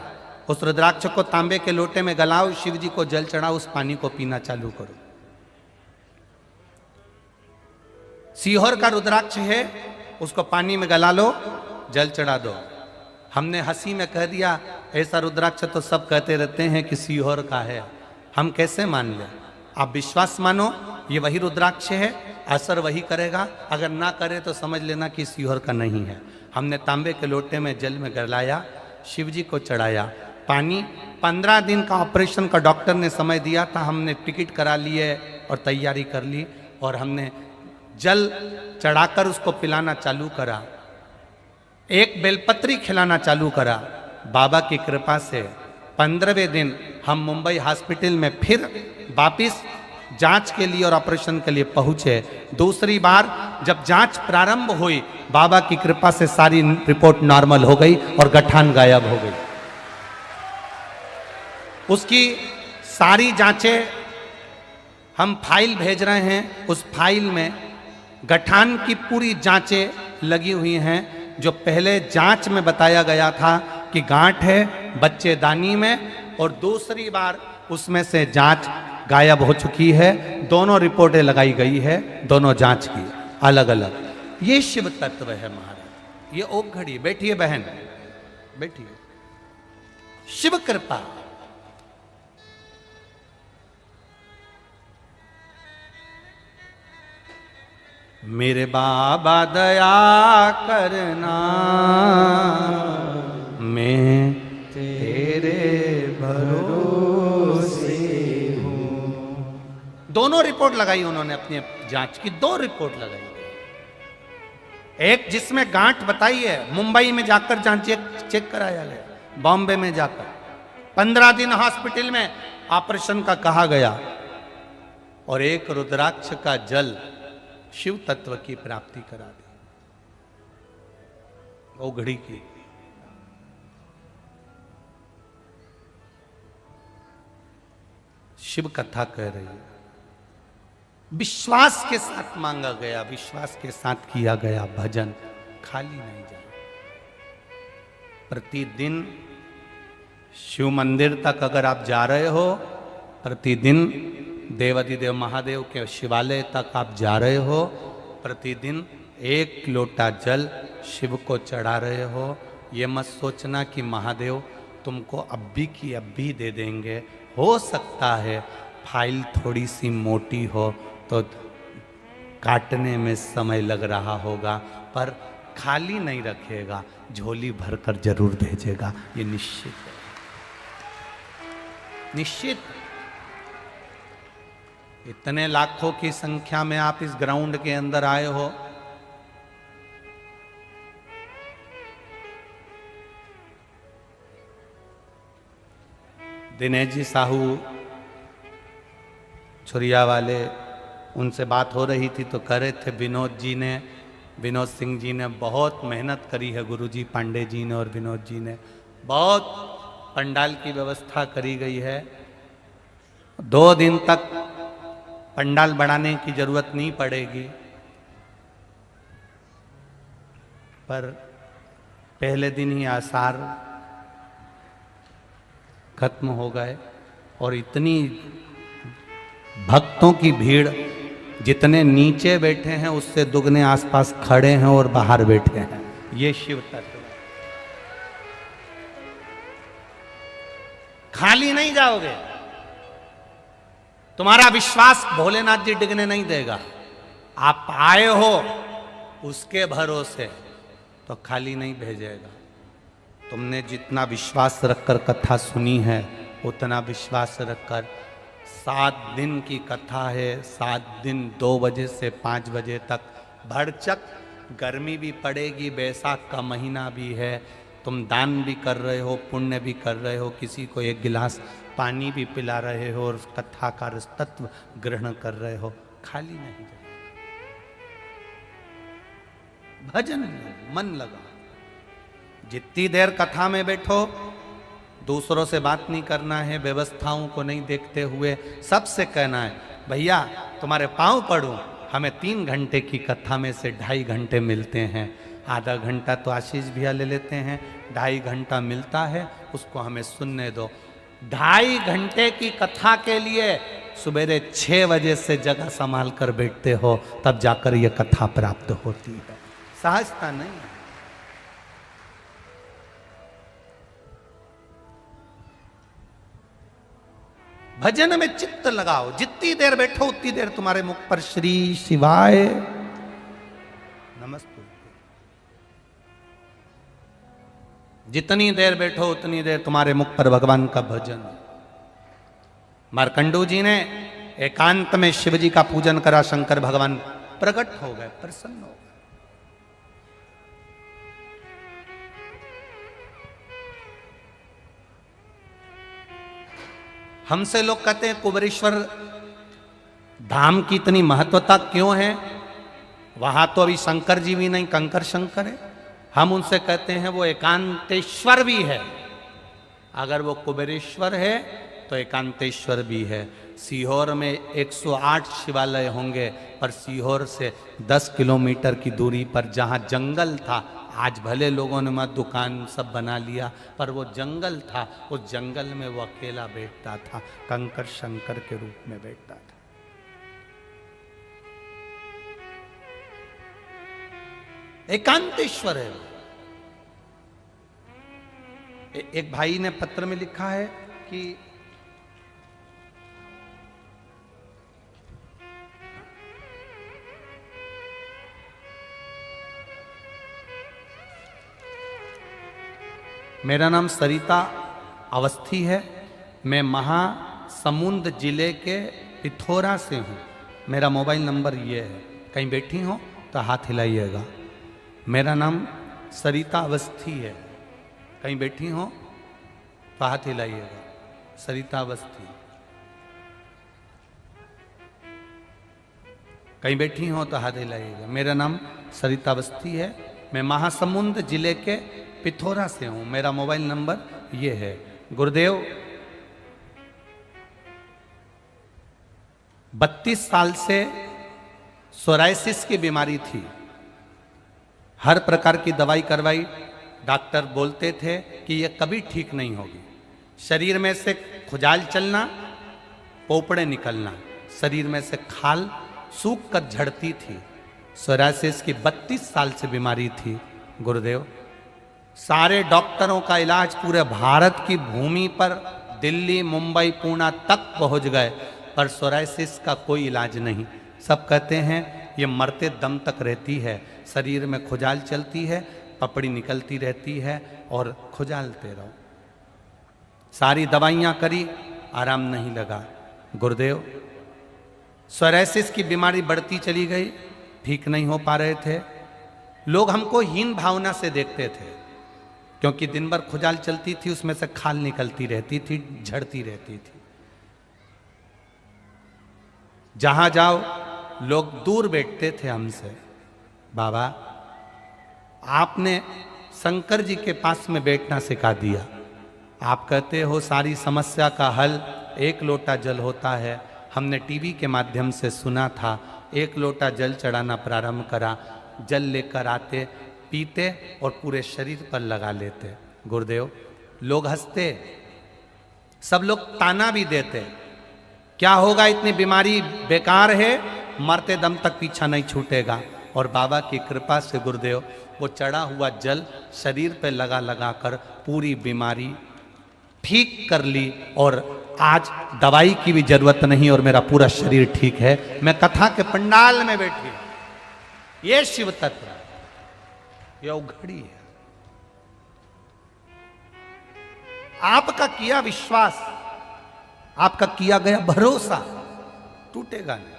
Speaker 1: उस रुद्राक्ष को तांबे के लोटे में गलाओ, शिव जी को जल चढ़ाओ, उस पानी को पीना चालू करो। सीहोर का रुद्राक्ष है, उसको पानी में गला लो, जल चढ़ा दो। हमने हंसी में कह दिया ऐसा रुद्राक्ष तो सब कहते रहते हैं कि सीहोर का है, हम कैसे मान लें? आप विश्वास मानो, ये वही रुद्राक्ष है, असर वही करेगा, अगर ना करे तो समझ लेना कि सीहोर का नहीं है। हमने तांबे के लोटे में जल में गलाया, शिव जी को चढ़ाया पानी। 15 दिन का ऑपरेशन का डॉक्टर ने समय दिया था। हमने टिकट करा लिए और तैयारी कर ली और हमने जल चढ़ाकर उसको पिलाना चालू करा, एक बेलपत्री खिलाना चालू करा। बाबा की कृपा से 15वें दिन हम मुंबई हॉस्पिटल में फिर वापिस जांच के लिए और ऑपरेशन के लिए पहुंचे। दूसरी बार जब जांच प्रारंभ हुई, बाबा की कृपा से सारी रिपोर्ट नॉर्मल हो गई और गठान गायब हो गई। उसकी सारी जांचें हम फाइल भेज रहे हैं, उस फाइल में गठान की पूरी जांचें लगी हुई हैं। जो पहले जांच में बताया गया था कि गांठ है बच्चेदानी में, और दूसरी बार उसमें से जांच गायब हो चुकी है। दोनों रिपोर्टें लगाई गई है, दोनों जांच की अलग अलग। ये शिव तत्व है महाराज। ये ओक घड़ी, बैठिए बहन, बैठिए। शिव कृपा, मेरे बाबा दया करना, मैं
Speaker 2: तेरे भरोसे हूँ।
Speaker 1: दोनों रिपोर्ट लगाई उन्होंने अपनी जांच की, 2 रिपोर्ट लगाई। एक जिसमें गांठ बताई है, मुंबई में जाकर जांच चेक कराया गया, बॉम्बे में जाकर 15 दिन हॉस्पिटल में ऑपरेशन का कहा गया, और एक रुद्राक्ष का जल शिव तत्व की प्राप्ति करा दी, वो घड़ी की। शिव कथा कह रही है, विश्वास के साथ मांगा गया, विश्वास के साथ किया गया भजन खाली नहीं जाए। प्रतिदिन शिव मंदिर तक अगर आप जा रहे हो, प्रतिदिन देवाधिदेव महादेव के शिवालय तक आप जा रहे हो, प्रतिदिन 1 लोटा जल शिव को चढ़ा रहे हो, ये मत सोचना कि महादेव तुमको अभी की अभी दे देंगे। हो सकता है फाइल थोड़ी सी मोटी हो तो काटने में समय लग रहा होगा, पर खाली नहीं रखेगा, झोली भरकर जरूर भेजेगा, ये निश्चित है, निश्चित। इतने लाखों की संख्या में आप इस ग्राउंड के अंदर आए हो, दिनेश जी साहू छुरिया वाले, उनसे बात हो रही थी तो कह रहे थे विनोद सिंह जी ने बहुत मेहनत करी है, गुरुजी पांडे जी ने और विनोद जी ने बहुत पंडाल की व्यवस्था करी गई है। 2 दिन तक पंडाल बढ़ाने की जरूरत नहीं पड़ेगी, पर पहले दिन ही आसार खत्म हो गए और इतनी भक्तों की भीड़, जितने नीचे बैठे हैं उससे दुगने आसपास खड़े हैं और बाहर बैठे हैं। ये शिव तत्व, खाली नहीं जाओगे, तुम्हारा विश्वास भोलेनाथ जी डिगने नहीं देगा। आप आए हो उसके भरोसे तो खाली नहीं भेजेगा। तुमने जितना विश्वास रखकर कथा सुनी है उतना विश्वास रखकर 7 दिन की कथा है, 7 दिन 2 बजे से 5 बजे तक भरचक, गर्मी भी पड़ेगी, बैसाख का महीना भी है, तुम दान भी कर रहे हो, पुण्य भी कर रहे हो, किसी को 1 गिलास पानी भी पिला रहे हो और कथा का तत्व ग्रहण कर रहे हो, खाली नहीं जाए। भजन में मन लगा, जितनी देर कथा में बैठो, दूसरों से बात नहीं करना है, व्यवस्थाओं को नहीं देखते हुए सबसे कहना है भैया तुम्हारे पांव पड़ूं, हमें 3 घंटे की कथा में से 2.5 घंटे मिलते हैं, आधा घंटा तो आशीष भैया ले लेते हैं, 2.5 घंटा मिलता है, उसको हमें सुनने दो। 2.5 घंटे की कथा के लिए सवेरे 6 बजे से जगह संभाल कर बैठते हो, तब जाकर यह कथा प्राप्त होती है, सहजता नहीं है। भजन में चित्त लगाओ, जितनी देर बैठो उतनी देर तुम्हारे मुख पर श्री शिवाय नमस्ते, जितनी देर बैठो उतनी देर तुम्हारे मुख पर भगवान का भजन। मार्कंडू जी ने एकांत में शिव जी का पूजन करा, शंकर भगवान प्रकट हो गए, प्रसन्न हो गए। हमसे लोग कहते हैं कुबेरेश्वर धाम की इतनी महत्वता क्यों है, वहां तो अभी शंकर जी भी नहीं, कंकर शंकर है। हम उनसे कहते हैं वो एकांतेश्वर भी है, अगर वो कुबेरेश्वर है तो एकांतेश्वर भी है। सीहोर में 108 शिवालय होंगे, पर सीहोर से 10 किलोमीटर की दूरी पर जहाँ जंगल था, आज भले लोगों ने मत दुकान सब बना लिया, पर वो जंगल था, उस जंगल में वो अकेला बैठता था, कंकर शंकर के रूप में बैठता था। एकांतेश्वर है। एक भाई ने पत्र में लिखा है कि मेरा नाम सरिता अवस्थी है, मैं महासमुंद जिले के पिथौरा से हूँ, मेरा मोबाइल नंबर ये है, कहीं बैठी हो तो हाथ हिलाइएगा। मेरा नाम सरिता अवस्थी है, कहीं बैठी हो तो हाथ हिलाइएगा। सरिता अवस्थी, कहीं बैठी हो तो हाथ हिलाइएगा। मेरा नाम सरिता अवस्थी है, मैं महासमुंद जिले के पिथौरा से हूं, मेरा मोबाइल नंबर ये है। गुरुदेव 32 साल से सोराइसिस की बीमारी थी, हर प्रकार की दवाई करवाई, डॉक्टर बोलते थे कि यह कभी ठीक नहीं होगी। शरीर में से खुजाल चलना, पोपड़े निकलना, शरीर में से खाल सूख कर झड़ती थी। सोराइसिस की 32 साल से बीमारी थी। गुरुदेव सारे डॉक्टरों का इलाज पूरे भारत की भूमि पर दिल्ली, मुंबई, पुणे तक पहुंच गए, पर सोराइसिस का कोई इलाज नहीं। सब कहते हैं ये मरते दम तक रहती है, शरीर में खुजाल चलती है, पपड़ी निकलती रहती है और खुजालते रहो। सारी दवाइयां करी, आराम नहीं लगा। गुरुदेव सोराइसिस की बीमारी बढ़ती चली गई, ठीक नहीं हो पा रहे थे। लोग हमको हीन भावना से देखते थे, क्योंकि दिन भर खुजाल चलती थी, उसमें से खाल निकलती रहती थी, झड़ती रहती थी। जहां जाओ लोग दूर बैठते थे हमसे। बाबा आपने शंकर जी के पास में बैठना सिखा दिया। आप कहते हो सारी समस्या का हल 1 लोटा जल होता है। हमने टीवी के माध्यम से सुना था, 1 लोटा जल चढ़ाना प्रारंभ करा, जल लेकर आते, पीते और पूरे शरीर पर लगा लेते। गुरुदेव लोग हंसते, सब लोग ताना भी देते, क्या होगा, इतनी बीमारी बेकार है, मरते दम तक पीछा नहीं छूटेगा। और बाबा की कृपा से गुरुदेव वो चढ़ा हुआ जल शरीर पे लगा लगा कर पूरी बीमारी ठीक कर ली, और आज दवाई की भी जरूरत नहीं और मेरा पूरा शरीर ठीक है। मैं कथा के पंडाल में बैठी, ये शिव तत्व, ये उघड़ी है। आपका किया विश्वास, आपका किया गया भरोसा टूटेगा नहीं।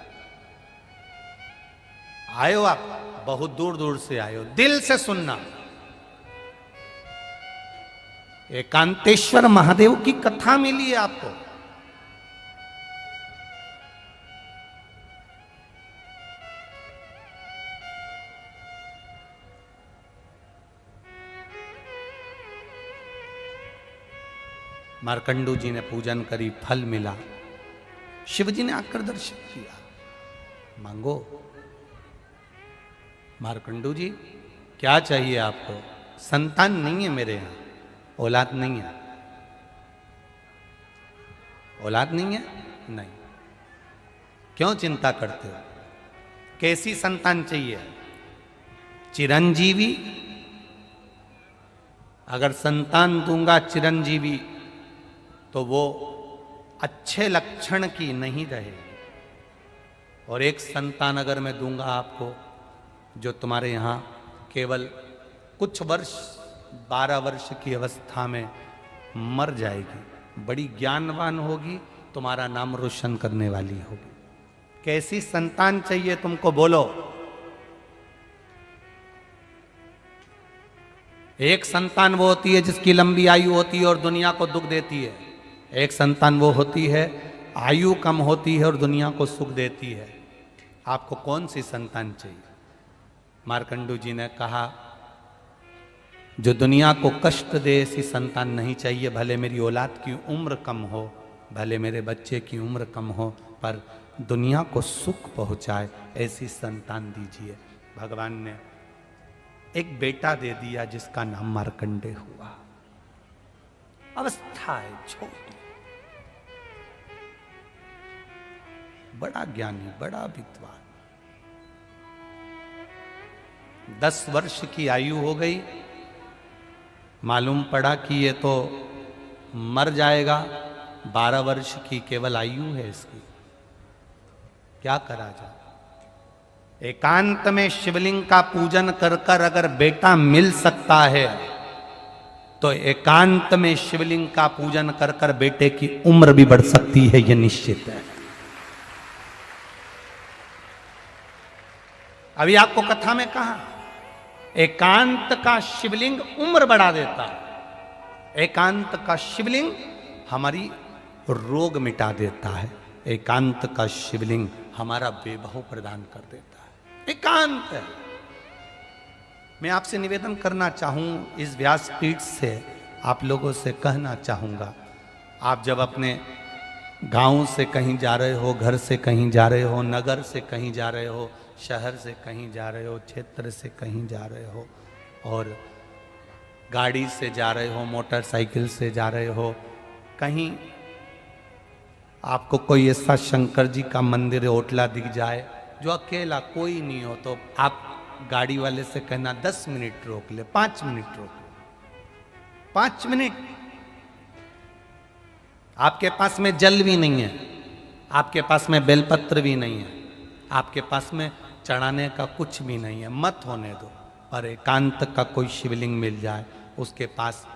Speaker 1: आयो आप बहुत दूर दूर से आयो, दिल से सुनना। एकांतेश्वर महादेव की कथा मिली है आपको। मार्कंडू जी ने पूजन करी, फल मिला। शिव जी ने आकर दर्शन किया, मांगो। मार्कंडू जी क्या चाहिए आपको? संतान नहीं है मेरे यहां, औलाद नहीं है। औलाद नहीं है? नहीं। क्यों चिंता करते हो? कैसी संतान चाहिए? चिरंजीवी। अगर संतान दूंगा चिरंजीवी तो वो अच्छे लक्षण की नहीं रहेगी। और एक संतान अगर मैं दूंगा आपको जो तुम्हारे यहाँ केवल कुछ वर्ष 12 वर्ष की अवस्था में मर जाएगी, बड़ी ज्ञानवान होगी, तुम्हारा नाम रोशन करने वाली होगी। कैसी संतान चाहिए तुमको, बोलो। एक संतान वो होती है जिसकी लंबी आयु होती है और दुनिया को दुख देती है। एक संतान वो होती है आयु कम होती है और दुनिया को सुख देती है। आपको कौन सी संतान चाहिए? मार्कंडू जी ने कहा जो दुनिया को कष्ट दे ऐसी संतान नहीं चाहिए। भले मेरी औलाद की उम्र कम हो, भले मेरे बच्चे की उम्र कम हो, पर दुनिया को सुख पहुंचाए ऐसी संतान दीजिए। भगवान ने एक बेटा दे दिया जिसका नाम मार्कंडे हुआ। अवस्था है छोटी, बड़ा ज्ञानी, बड़ा विद्वान। 10 वर्ष की आयु हो गई, मालूम पड़ा कि ये तो मर जाएगा। 12 वर्ष की केवल आयु है इसकी, क्या करा जाए? एकांत में शिवलिंग का पूजन कर कर अगर बेटा मिल सकता है तो एकांत में शिवलिंग का पूजन कर कर बेटे की उम्र भी बढ़ सकती है, यह निश्चित है। अभी आपको कथा में कहा एकांत का शिवलिंग उम्र बढ़ा देता है। एकांत का शिवलिंग हमारी रोग मिटा देता है। एकांत का शिवलिंग हमारा वैभव प्रदान कर देता है। एकांत है। मैं आपसे निवेदन करना चाहूं, इस व्यासपीठ से आप लोगों से कहना चाहूंगा, आप जब अपने गांव से कहीं जा रहे हो, घर से कहीं जा रहे हो, नगर से कहीं जा रहे हो, शहर से कहीं जा रहे हो, क्षेत्र से कहीं जा रहे हो, और गाड़ी से जा रहे हो, मोटरसाइकिल से जा रहे हो, कहीं आपको कोई ऐसा शंकर जी का मंदिर ओटला दिख जाए जो अकेला कोई नहीं हो, तो आप गाड़ी वाले से कहना 10 मिनट रोक ले, 5 मिनट रोक ले, 5 मिनट। आपके पास में जल भी नहीं है, आपके पास में बेलपत्र भी नहीं है, आपके पास में चढ़ाने का कुछ भी नहीं है, मत होने दो। पर एकांत का कोई शिवलिंग मिल जाए, उसके पास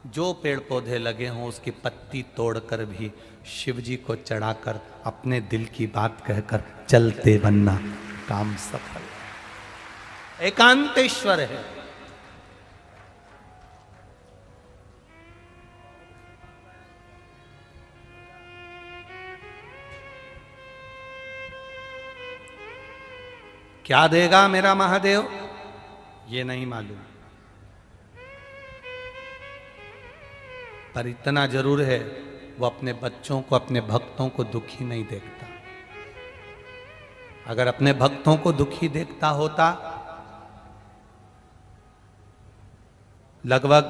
Speaker 1: जो पेड़ पौधे लगे हों उसकी पत्ती तोड़कर भी शिव जी को चढ़ाकर अपने दिल की बात कहकर चलते बनना, काम सफल। एकांतेश्वर है। क्या देगा मेरा महादेव ये नहीं मालूम, पर इतना जरूर है वो अपने बच्चों को, अपने भक्तों को दुखी नहीं देखता। अगर अपने भक्तों को दुखी देखता होता, लगभग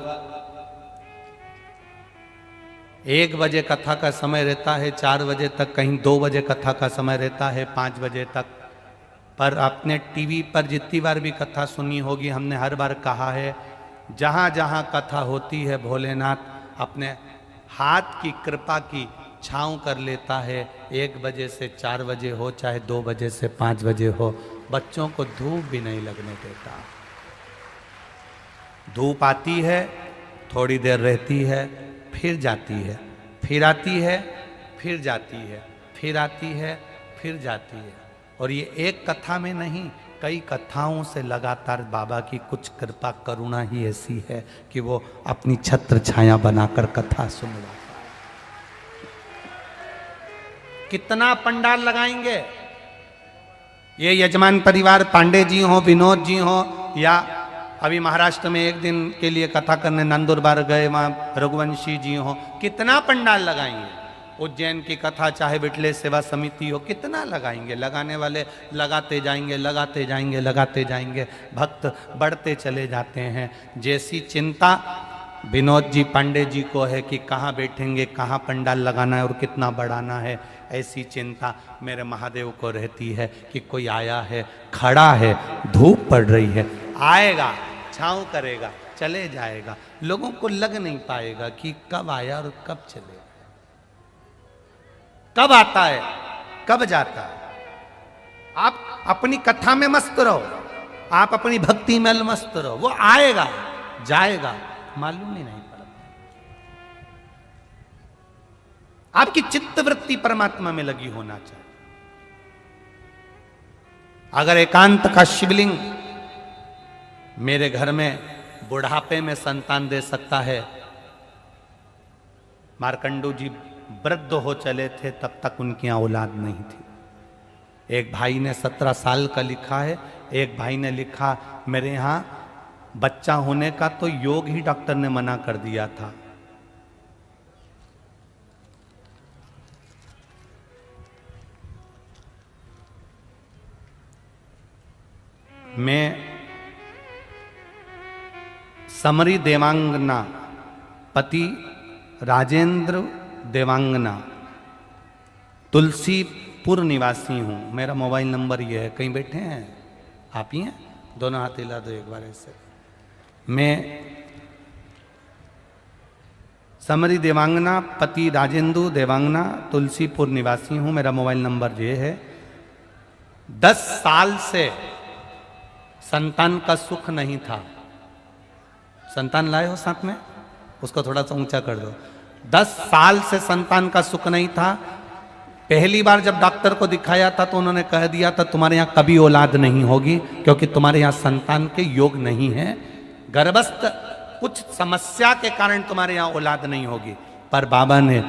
Speaker 1: 1 बजे कथा का समय रहता है, 4 बजे तक, कहीं 2 बजे कथा का समय रहता है, 5 बजे तक। पर आपने टीवी पर जितनी बार भी कथा सुनी होगी, हमने हर बार कहा है, जहाँ जहाँ कथा होती है भोलेनाथ अपने हाथ की कृपा की छाँव कर लेता है। 1 बजे से 4 बजे हो, चाहे 2 बजे से 5 बजे हो, बच्चों को धूप भी नहीं लगने देता। धूप आती है, थोड़ी देर रहती है, फिर जाती है, फिर आती है, फिर जाती है, फिर आती है, फिर जाती है। और ये एक कथा में नहीं, कई कथाओं से लगातार बाबा की कुछ कृपा करुणा ही ऐसी है कि वो अपनी छत्र छाया बनाकर कथा सुनवाता है। कितना पंडाल लगाएंगे? ये यजमान परिवार पांडे जी हो, विनोद जी हो, या अभी महाराष्ट्र में एक दिन के लिए कथा करने नंदुरबार गए, वहाँ रघुवंशी जी हो, कितना पंडाल लगाएंगे? उज्जैन की कथा चाहे बिटले सेवा समिति हो, कितना लगाएंगे? लगाने वाले लगाते जाएंगे, लगाते जाएंगे, लगाते जाएंगे, भक्त बढ़ते चले जाते हैं। जैसी चिंता विनोद जी पांडे जी को है कि कहाँ बैठेंगे, कहाँ पंडाल लगाना है और कितना बढ़ाना है, ऐसी चिंता मेरे महादेव को रहती है कि कोई आया है, खड़ा है, धूप पड़ रही है, आएगा, छाँव करेगा, चले जाएगा। लोगों को लग नहीं पाएगा कि कब आया और कब चलेगा, कब आता है, कब जाता है। आप अपनी कथा में मस्त रहो, आप अपनी भक्ति में मस्त रहो, वो आएगा जाएगा मालूम ही नहीं पड़ता। आपकी चित्त वृत्ति परमात्मा में लगी होना चाहिए। अगर एकांत का शिवलिंग मेरे घर में बुढ़ापे में संतान दे सकता है, मार्कंडू जी वृद्ध हो चले थे तब तक उनकी यहां औलाद नहीं थी। एक भाई ने 17 साल का लिखा है, एक भाई ने लिखा मेरे यहां बच्चा होने का तो योग ही डॉक्टर ने मना कर दिया था। मैं समरी देवांगना, पति राजेंद्र देवांगना, तुलसीपुर निवासी हूं। मेरा मोबाइल नंबर ये है। कहीं बैठे हैं आप ही हैं? दोनों हाथ हिला दो एक बार ऐसे। मैं समरी देवांगना, पति राजेंद्र देवांगना, तुलसीपुर निवासी हूं। मेरा मोबाइल नंबर ये है। 10 साल से संतान का सुख नहीं था। संतान लाए हो साथ में? उसको थोड़ा सा ऊंचा कर दो। 10 साल से संतान का सुख नहीं था। पहली बार जब डॉक्टर को दिखाया था तो उन्होंने कह दिया था तुम्हारे यहाँ कभी औलाद नहीं होगी, क्योंकि तुम्हारे यहाँ संतान के योग नहीं है, गर्भस्थ कुछ समस्या के कारण तुम्हारे यहाँ औलाद नहीं होगी। पर बाबा ने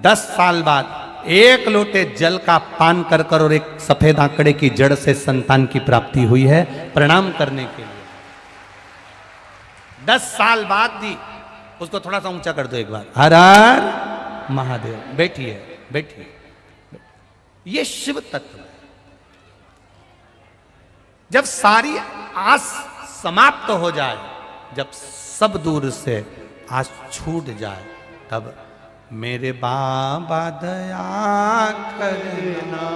Speaker 1: 10 साल बाद 1 लोटे जल का पान कर कर और एक सफेद आंकड़े की जड़ से संतान की प्राप्ति हुई है। प्रणाम करने के लिए 10 साल बाद दी। उसको थोड़ा सा ऊंचा कर दो एक बार। हर हर महादेव। बैठिए बैठिए। ये शिव तत्व है। जब सारी आस समाप्त हो जाए, जब सब दूर से आस छूट जाए, तब मेरे बाबा दया करना,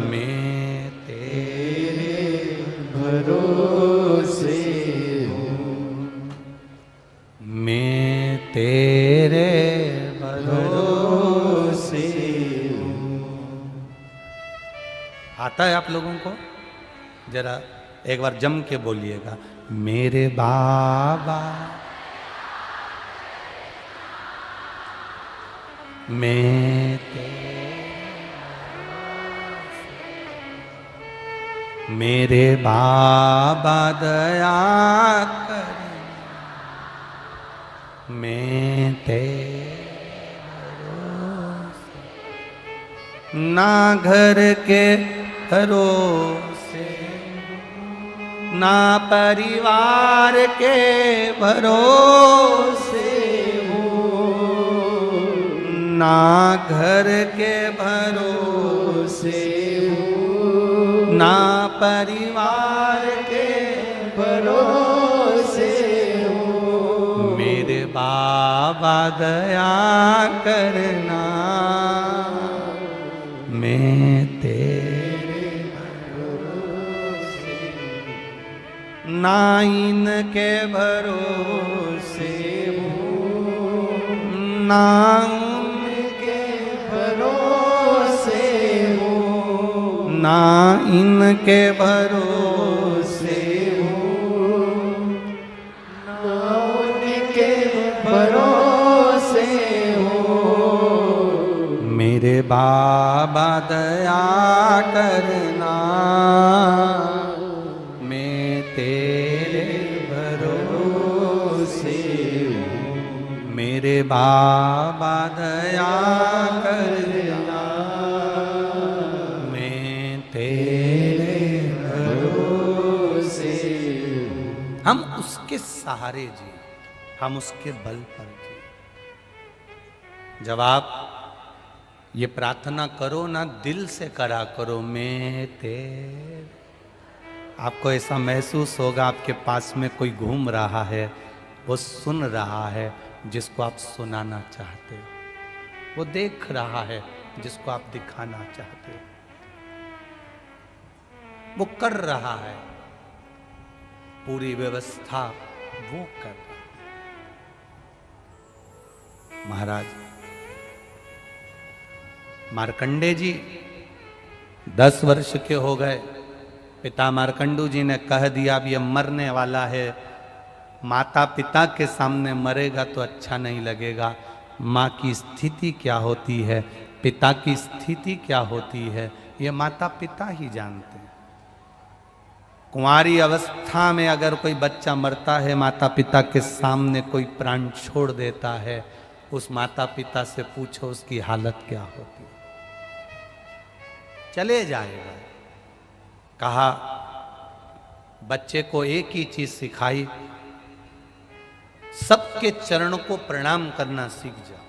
Speaker 1: मैं तेरे भरोसे हूँ, मैं तेरे भरोसे हूँ। आता है आप लोगों को? जरा एक बार जम के बोलिएगा, मेरे बाबा मैं मेरे बाबा दया कर, मैं तेरे ना घर के भरोसे, ना परिवार के भरोसे, ना घर के भरोसे, ना परिवार के भरोसे, मेरे बाबा दया करना, मैं तेरे भरोसे, ना इनके भरोसे हूँ, ना ना इनके भरोसे हूँ, ना उनके बाबा दया करना, मैं तेरे भरोसे हूँ। मेरे बाबा दया करना, मैं तेरे भरोसे हूँ। हम उसके सहारे जी, हम उसके बल पर जी। जब आप ये प्रार्थना करो ना, दिल से करा करो, मैं तेरे, आपको ऐसा महसूस होगा आपके पास में कोई घूम रहा है, वो सुन रहा है जिसको आप सुनाना चाहते हो, वो देख रहा है जिसको आप दिखाना चाहते हो, वो कर रहा है, पूरी व्यवस्था वो कर रहा है। महाराज मार्कंडे जी 10 वर्ष के हो गए, पिता मार्कंडू जी ने कह दिया अब ये मरने वाला है, माता पिता के सामने मरेगा तो अच्छा नहीं लगेगा। माँ की स्थिति क्या होती है, पिता की स्थिति क्या होती है, ये माता पिता ही जानते हैं। कुंवारी अवस्था में अगर कोई बच्चा मरता है, माता पिता के सामने कोई प्राण छोड़ देता है, उस माता पिता से पूछो उसकी हालत क्या होती है। चले जाएगा। कहा बच्चे को एक ही चीज सिखाई, सबके चरणों को प्रणाम करना सीख जाओ।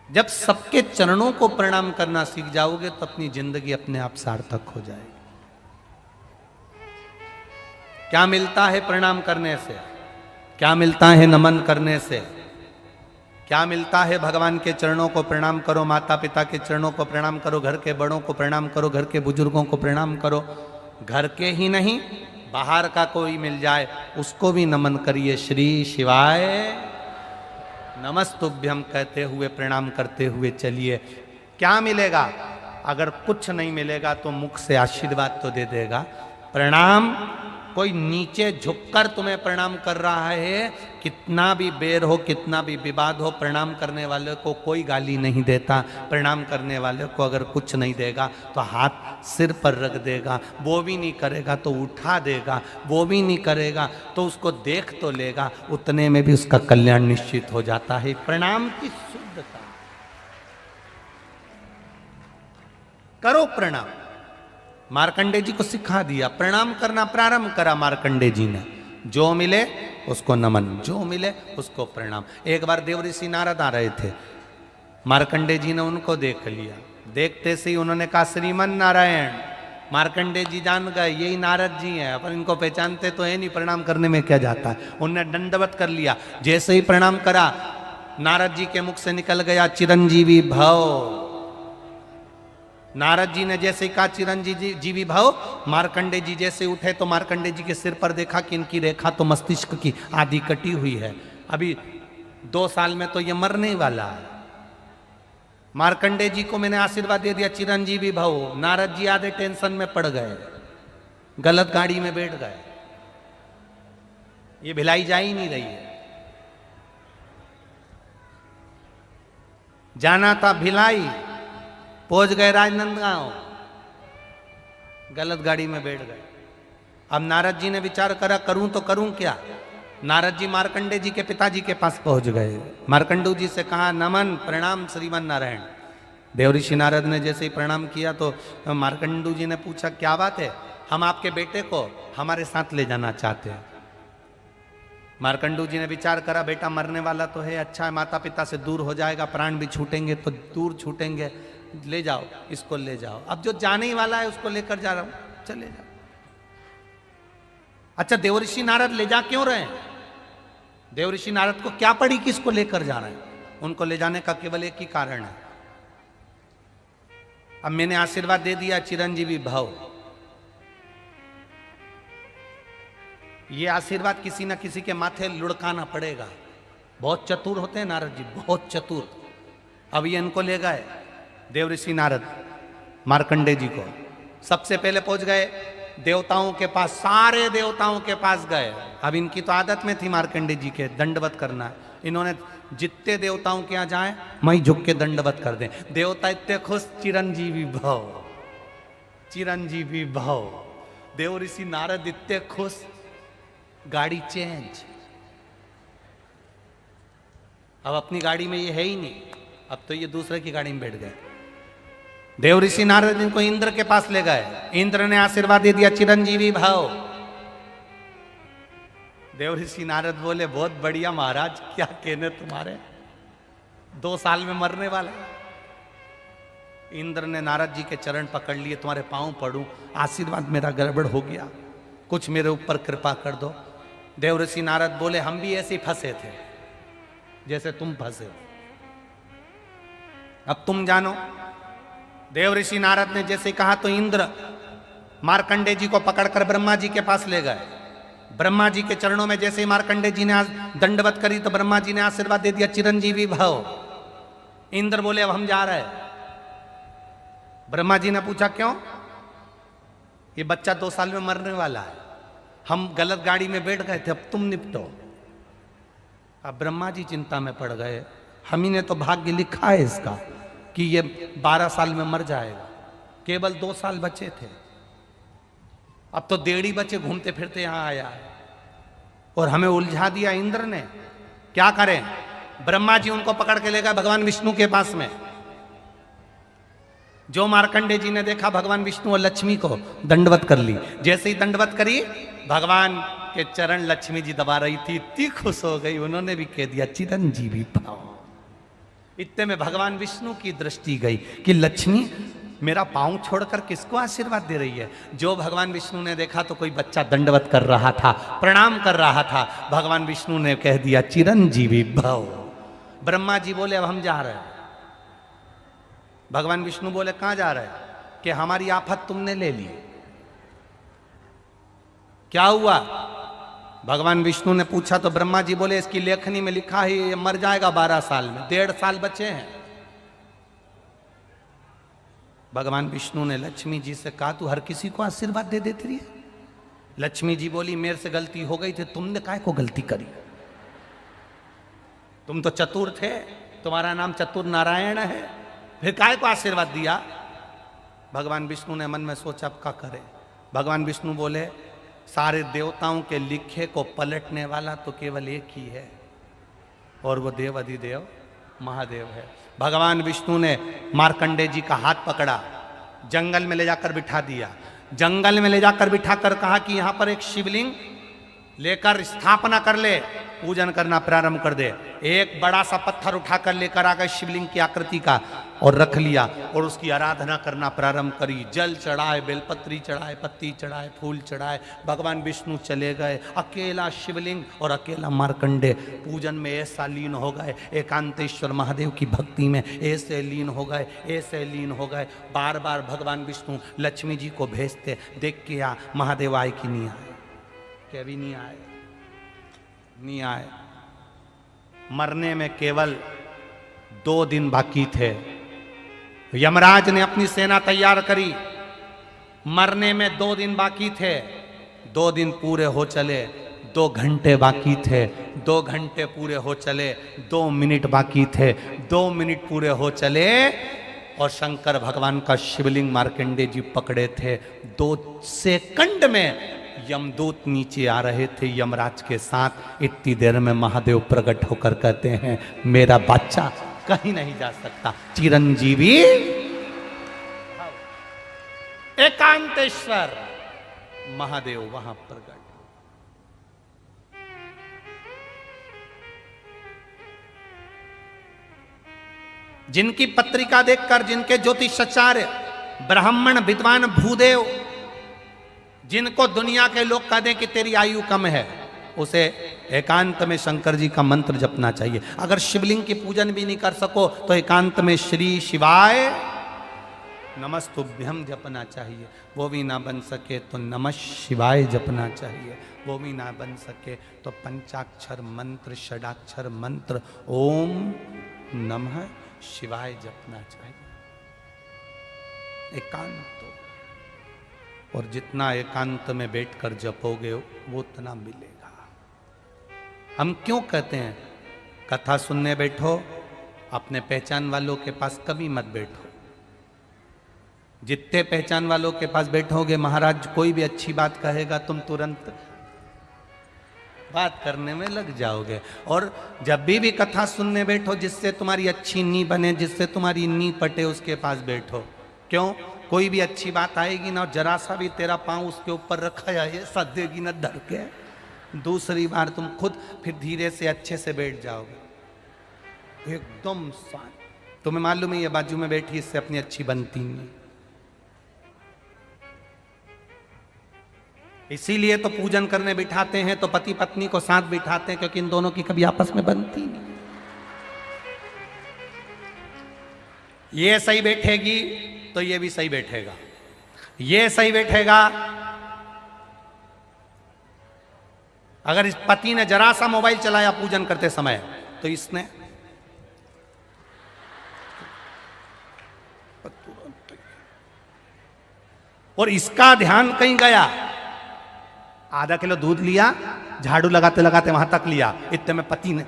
Speaker 1: जब सबके चरणों को प्रणाम करना सीख जाओगे तो अपनी जिंदगी अपने आप सार्थक हो जाएगी। क्या मिलता है प्रणाम करने से, क्या मिलता है नमन करने से, क्या मिलता है? भगवान के चरणों को प्रणाम करो, माता पिता के चरणों को प्रणाम करो, घर के बड़ों को प्रणाम करो, घर के बुजुर्गों को प्रणाम करो। घर के ही नहीं, बाहर का कोई मिल जाए उसको भी नमन करिए। श्री शिवाय नमस्तुभ्यम कहते हुए, प्रणाम करते हुए चलिए। क्या मिलेगा? अगर कुछ नहीं मिलेगा तो मुख से आशीर्वाद तो दे देगा। प्रणाम, कोई नीचे झुककर तुम्हें प्रणाम कर रहा है, कितना भी बेर हो, कितना भी विवाद हो, प्रणाम करने वाले को कोई गाली नहीं देता। प्रणाम करने वाले को अगर कुछ नहीं देगा तो हाथ सिर पर रख देगा, वो भी नहीं करेगा तो उठा देगा, वो भी नहीं करेगा तो उसको देख तो लेगा, उतने में भी उसका कल्याण निश्चित हो जाता है। प्रणाम की शुद्धता। करो प्रणाम। मार्कंडे जी को सिखा दिया, प्रणाम करना प्रारंभ करा मार्कंडे जी ने। जो मिले उसको नमन, जो मिले उसको प्रणाम। एक बार देवऋषि नारद आ रहे थे, मार्कंडे जी ने उनको देख लिया। देखते से ही उन्होंने कहा श्रीमन नारायण। मार्कंडे जी जान गए यही नारद जी हैं, अपन इनको पहचानते तो है नहीं, प्रणाम करने में क्या जाता है। उन्होंने दंडवत कर लिया। जैसे ही प्रणाम करा, नारद जी के मुख से निकल गया चिरंजीवी भव। नारद जी ने जैसे ही कहा चिरंजीवी भव, मार्कंडे जी जैसे उठे तो मार्कंडे जी के सिर पर देखा कि इनकी रेखा तो मस्तिष्क की आधी कटी हुई है, अभी 2 साल में तो ये मरने वाला है। मार्कंडे जी को मैंने आशीर्वाद दे दिया चिरंजीवी भव। नारद जी आधे टेंशन में पड़ गए, गलत गाड़ी में बैठ गए। ये भिलाई जा ही नहीं रही है। जाना था भिलाई, पहुंच गए राजनांदगांव, गलत गाड़ी में बैठ गए। अब नारद जी ने विचार करा करूं तो करूं क्या। नारद जी मार्कंडे जी के पिताजी के पास पहुंच गए। मार्कंडू जी से कहा नमन प्रणाम श्रीमन नारायण। देवऋषि नारद ने जैसे ही प्रणाम किया तो मार्कंडू जी ने पूछा क्या बात है, हम आपके बेटे को हमारे साथ ले जाना चाहते हैं। मार्कंडू जी ने विचार करा बेटा मरने वाला तो है, अच्छा है माता पिता से दूर हो जाएगा, प्राण भी छूटेंगे तो दूर छूटेंगे, ले जाओ इसको ले जाओ। अब जो जाने ही वाला है उसको लेकर जा रहा हूं, चले जाओ। अच्छा देवऋषि नारद ले जा क्यों रहे हैं? देवऋषि नारद को क्या पड़ी कि इसको लेकर जा रहे हैं? उनको ले जाने का केवल एक ही कारण है। अब मैंने आशीर्वाद दे दिया चिरंजीवी भव। ये आशीर्वाद किसी ना किसी के माथे लुढ़काना पड़ेगा। बहुत चतुर होते हैं नारद जी, बहुत चतुर। अब ये इनको ले गए देवऋषि नारद मार्कंडे जी को। सबसे पहले पहुंच गए देवताओं के पास, सारे देवताओं के पास गए। अब इनकी तो आदत में थी मार्कंडे जी के दंडवत करना। इन्होंने जितने देवताओं के यहाँ जाए वहीं झुक के दंडवत कर दें। देवता इतने खुश, चिरंजीवी भव, चिरंजीवी भव। देव ऋषि नारद इतने खुश, गाड़ी चेंज। अब अपनी गाड़ी में ये है ही नहीं, अब तो ये दूसरे की गाड़ी में बैठ गए। देव ऋषि नारद इनको इंद्र के पास ले गए। इंद्र ने आशीर्वाद दे दिया, चिरंजीवी भव। देव ऋषि नारद बोले, बहुत बढ़िया महाराज, क्या कहने तुम्हारे, 2 साल में मरने वाला। इंद्र ने नारद जी के चरण पकड़ लिए, तुम्हारे पांव पड़ूं, आशीर्वाद मेरा गड़बड़ हो गया, कुछ मेरे ऊपर कृपा कर दो। देव ऋषि नारद बोले, हम भी ऐसे ही फंसे थे जैसे तुम फंसे हो, अब तुम जानो। देव ऋषि नारद ने जैसे कहा तो इंद्र मार्कंडे जी को पकड़कर ब्रह्मा जी के पास ले गए। ब्रह्मा जी के चरणों में जैसे ही मार्कंडे जी ने दंडवत करी तो ब्रह्मा जी ने आशीर्वाद दे दिया, चिरंजीवी भव। इंद्र बोले, अब हम जा रहे हैं। ब्रह्मा जी ने पूछा, क्यों? ये बच्चा 2 साल में मरने वाला है, हम गलत गाड़ी में बैठ गए थे, अब तुम निपटो। अब ब्रह्मा जी चिंता में पड़ गए, हम ही ने तो भाग्य लिखा है इसका कि ये 12 साल में मर जाएगा, केवल 2 साल बचे थे, अब तो 1.5 बच्चे घूमते फिरते यहां आया है और हमें उलझा दिया इंद्र ने, क्या करें? ब्रह्मा जी उनको पकड़ के ले गए भगवान विष्णु के पास में। जो मार्कंडे जी ने देखा भगवान विष्णु और लक्ष्मी को, दंडवत कर ली। जैसे ही दंडवत करी, भगवान के चरण लक्ष्मी जी दबा रही थी, इतनी खुश हो गई, उन्होंने भी कह दिया, चिरंजीवी भव। इतने में भगवान विष्णु की दृष्टि गई कि लक्ष्मी मेरा पांव छोड़कर किसको आशीर्वाद दे रही है। जो भगवान विष्णु ने देखा तो कोई बच्चा दंडवत कर रहा था, प्रणाम कर रहा था। भगवान विष्णु ने कह दिया, चिरंजीवी भव। ब्रह्मा जी बोले, अब हम जा रहे हैं। भगवान विष्णु बोले, कहां जा रहे हैं? कि हमारी आफत तुमने ले ली। क्या हुआ? भगवान विष्णु ने पूछा तो ब्रह्मा जी बोले, इसकी लेखनी में लिखा है ये मर जाएगा 12 साल में, 1.5 साल बचे हैं। भगवान विष्णु ने लक्ष्मी जी से कहा, तू हर किसी को आशीर्वाद दे देती रही है। लक्ष्मी जी बोली, मेरे से गलती हो गई थी, तुमने काहे को गलती करी? तुम तो चतुर थे, तुम्हारा नाम चतुर नारायण है, फिर काहे को आशीर्वाद दिया? भगवान विष्णु ने मन में सोचा, अब क्या करे। भगवान विष्णु बोले, सारे देवताओं के लिखे को पलटने वाला तो केवल एक ही है, और वो देव अधिदेव महादेव है। भगवान विष्णु ने मार्कंडे जी का हाथ पकड़ा, जंगल में ले जाकर बिठा दिया। जंगल में ले जाकर बिठाकर कहा कि यहां पर एक शिवलिंग लेकर स्थापना कर ले, पूजन करना प्रारंभ कर दे। एक बड़ा सा पत्थर उठाकर लेकर आ गए शिवलिंग की आकृति का और रख लिया और उसकी आराधना करना प्रारंभ करी। जल चढ़ाए, बेलपत्री चढ़ाए, पत्ती चढ़ाए, फूल चढ़ाए। भगवान विष्णु चले गए, अकेला शिवलिंग और अकेला मार्कंडे पूजन में ऐसा लीन हो गए, एकांतेश्वर महादेव की भक्ति में ऐसे लीन हो गए, ऐसे लीन हो गए। बार बार भगवान विष्णु लक्ष्मी जी को भेजते, देख के आ महादेव आए कि नहीं आए, क्या भी नहीं आए, नहीं आए। मरने में केवल 2 दिन बाकी थे। यमराज ने अपनी सेना तैयार करी, मरने में 2 दिन बाकी थे। 2 दिन पूरे हो चले, 2 घंटे बाकी थे, 2 घंटे पूरे हो चले, 2 मिनट बाकी थे, 2 मिनट पूरे हो चले और शंकर भगवान का शिवलिंग मार्कंडे जी पकड़े थे। 2 सेकंड में यमदूत नीचे आ रहे थे यमराज के साथ। इतनी देर में महादेव प्रकट होकर कहते हैं, मेरा बच्चा कहीं नहीं जा सकता, चिरंजीवी एकांतेश्वर महादेव वहां प्रकट। जिनकी पत्रिका देखकर, जिनके ज्योतिषाचार्य ब्राह्मण विद्वान भूदेव, जिनको दुनिया के लोग कह दें कि तेरी आयु कम है, उसे एकांत में शंकर जी का मंत्र जपना चाहिए। अगर शिवलिंग की पूजन भी नहीं कर सको तो एकांत में श्री शिवाय नमस्तुभ्यम जपना चाहिए। वो भी ना बन सके तो नमः शिवाय जपना चाहिए। वो भी ना बन सके तो पंचाक्षर मंत्र, षडाक्षर मंत्र ओम नमः शिवाय जपना चाहिए। एकांत और जितना एकांत में बैठकर जपोगे वो उतना मिलेगा। हम क्यों कहते हैं कथा सुनने बैठो, अपने पहचान वालों के पास कभी मत बैठो। जितने पहचान वालों के पास बैठोगे महाराज कोई भी अच्छी बात कहेगा तुम तुरंत बात करने में लग जाओगे। और जब भी कथा सुनने बैठो जिससे तुम्हारी अच्छी नी बने, जिससे तुम्हारी नी पटे, उसके पास बैठो। क्यों? कोई भी अच्छी बात आएगी ना और जरा सा भी तेरा पांव उसके ऊपर रखा है ये सदेगी ना धर के, दूसरी बार तुम खुद फिर धीरे से अच्छे से बैठ जाओगे एकदम शांत। तुम्हें मालूम है ये बाजू में बैठी इससे अपनी अच्छी बनती नहीं, इसीलिए तो पूजन करने बिठाते हैं तो पति पत्नी को साथ बिठाते हैं, क्योंकि इन दोनों की कभी आपस में बनती नहीं। ये सही बैठेगी तो ये भी सही बैठेगा, ये सही बैठेगा। अगर इस पति ने जरा सा मोबाइल चलाया पूजन करते समय तो इसने और इसका ध्यान कहीं गया, आधा किलो दूध लिया, झाड़ू लगाते लगाते वहां तक लिया, इतने में पति ने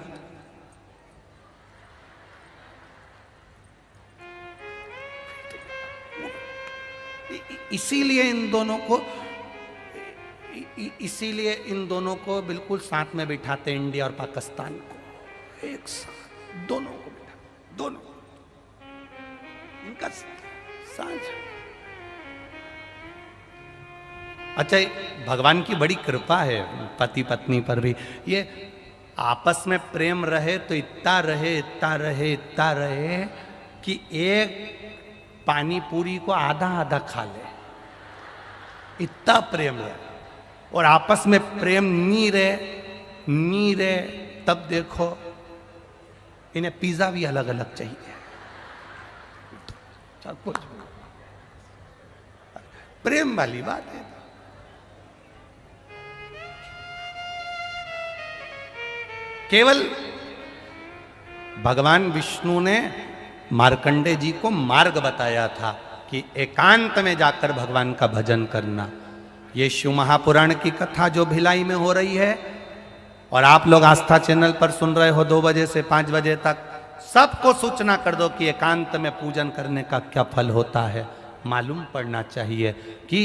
Speaker 1: इसीलिए इन दोनों को बिल्कुल साथ में बिठाते, इंडिया और पाकिस्तान को एक साथ दोनों को बिठा, दोनों इनका साझ। अच्छा भगवान की बड़ी कृपा है पति पत्नी पर भी, ये आपस में प्रेम रहे तो इतना रहे इतना रहे इतना रहे कि एक पानी पूरी को आधा आधा खा ले, इतना प्रेम है। और आपस में प्रेम नी रहे तब देखो इन्हें पिज्जा भी अलग अलग चाहिए, कुछ प्रेम वाली बात है। केवल भगवान विष्णु ने मार्कंडे जी को मार्ग बताया था कि एकांत में जाकर भगवान का भजन करना। ये शिव महापुराण की कथा जो भिलाई में हो रही है और आप लोग आस्था चैनल पर सुन रहे हो 2 बजे से 5 बजे तक, सबको सूचना कर दो कि एकांत में पूजन करने का क्या फल होता है। मालूम पड़ना चाहिए कि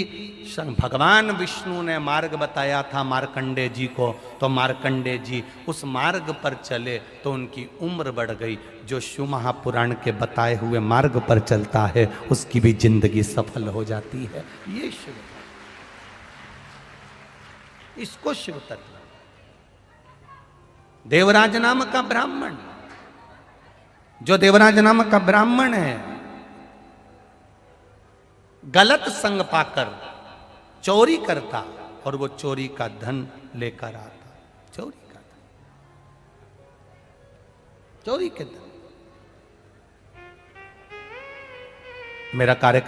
Speaker 1: भगवान विष्णु ने मार्ग बताया था मार्कंडे जी को, तो मार्कंडे जी उस मार्ग पर चले तो उनकी उम्र बढ़ गई। जो शिव महापुराण के बताए हुए मार्ग पर चलता है उसकी भी जिंदगी सफल हो जाती है। ये शिव, इसको शिव तत्व। देवराज नाम का ब्राह्मण, जो देवराज नाम का ब्राह्मण है, गलत संग पाकर चोरी करता और वो चोरी का धन लेकर आता, चोरी का धन, चोरी के धन। मेरा कार्यक्रम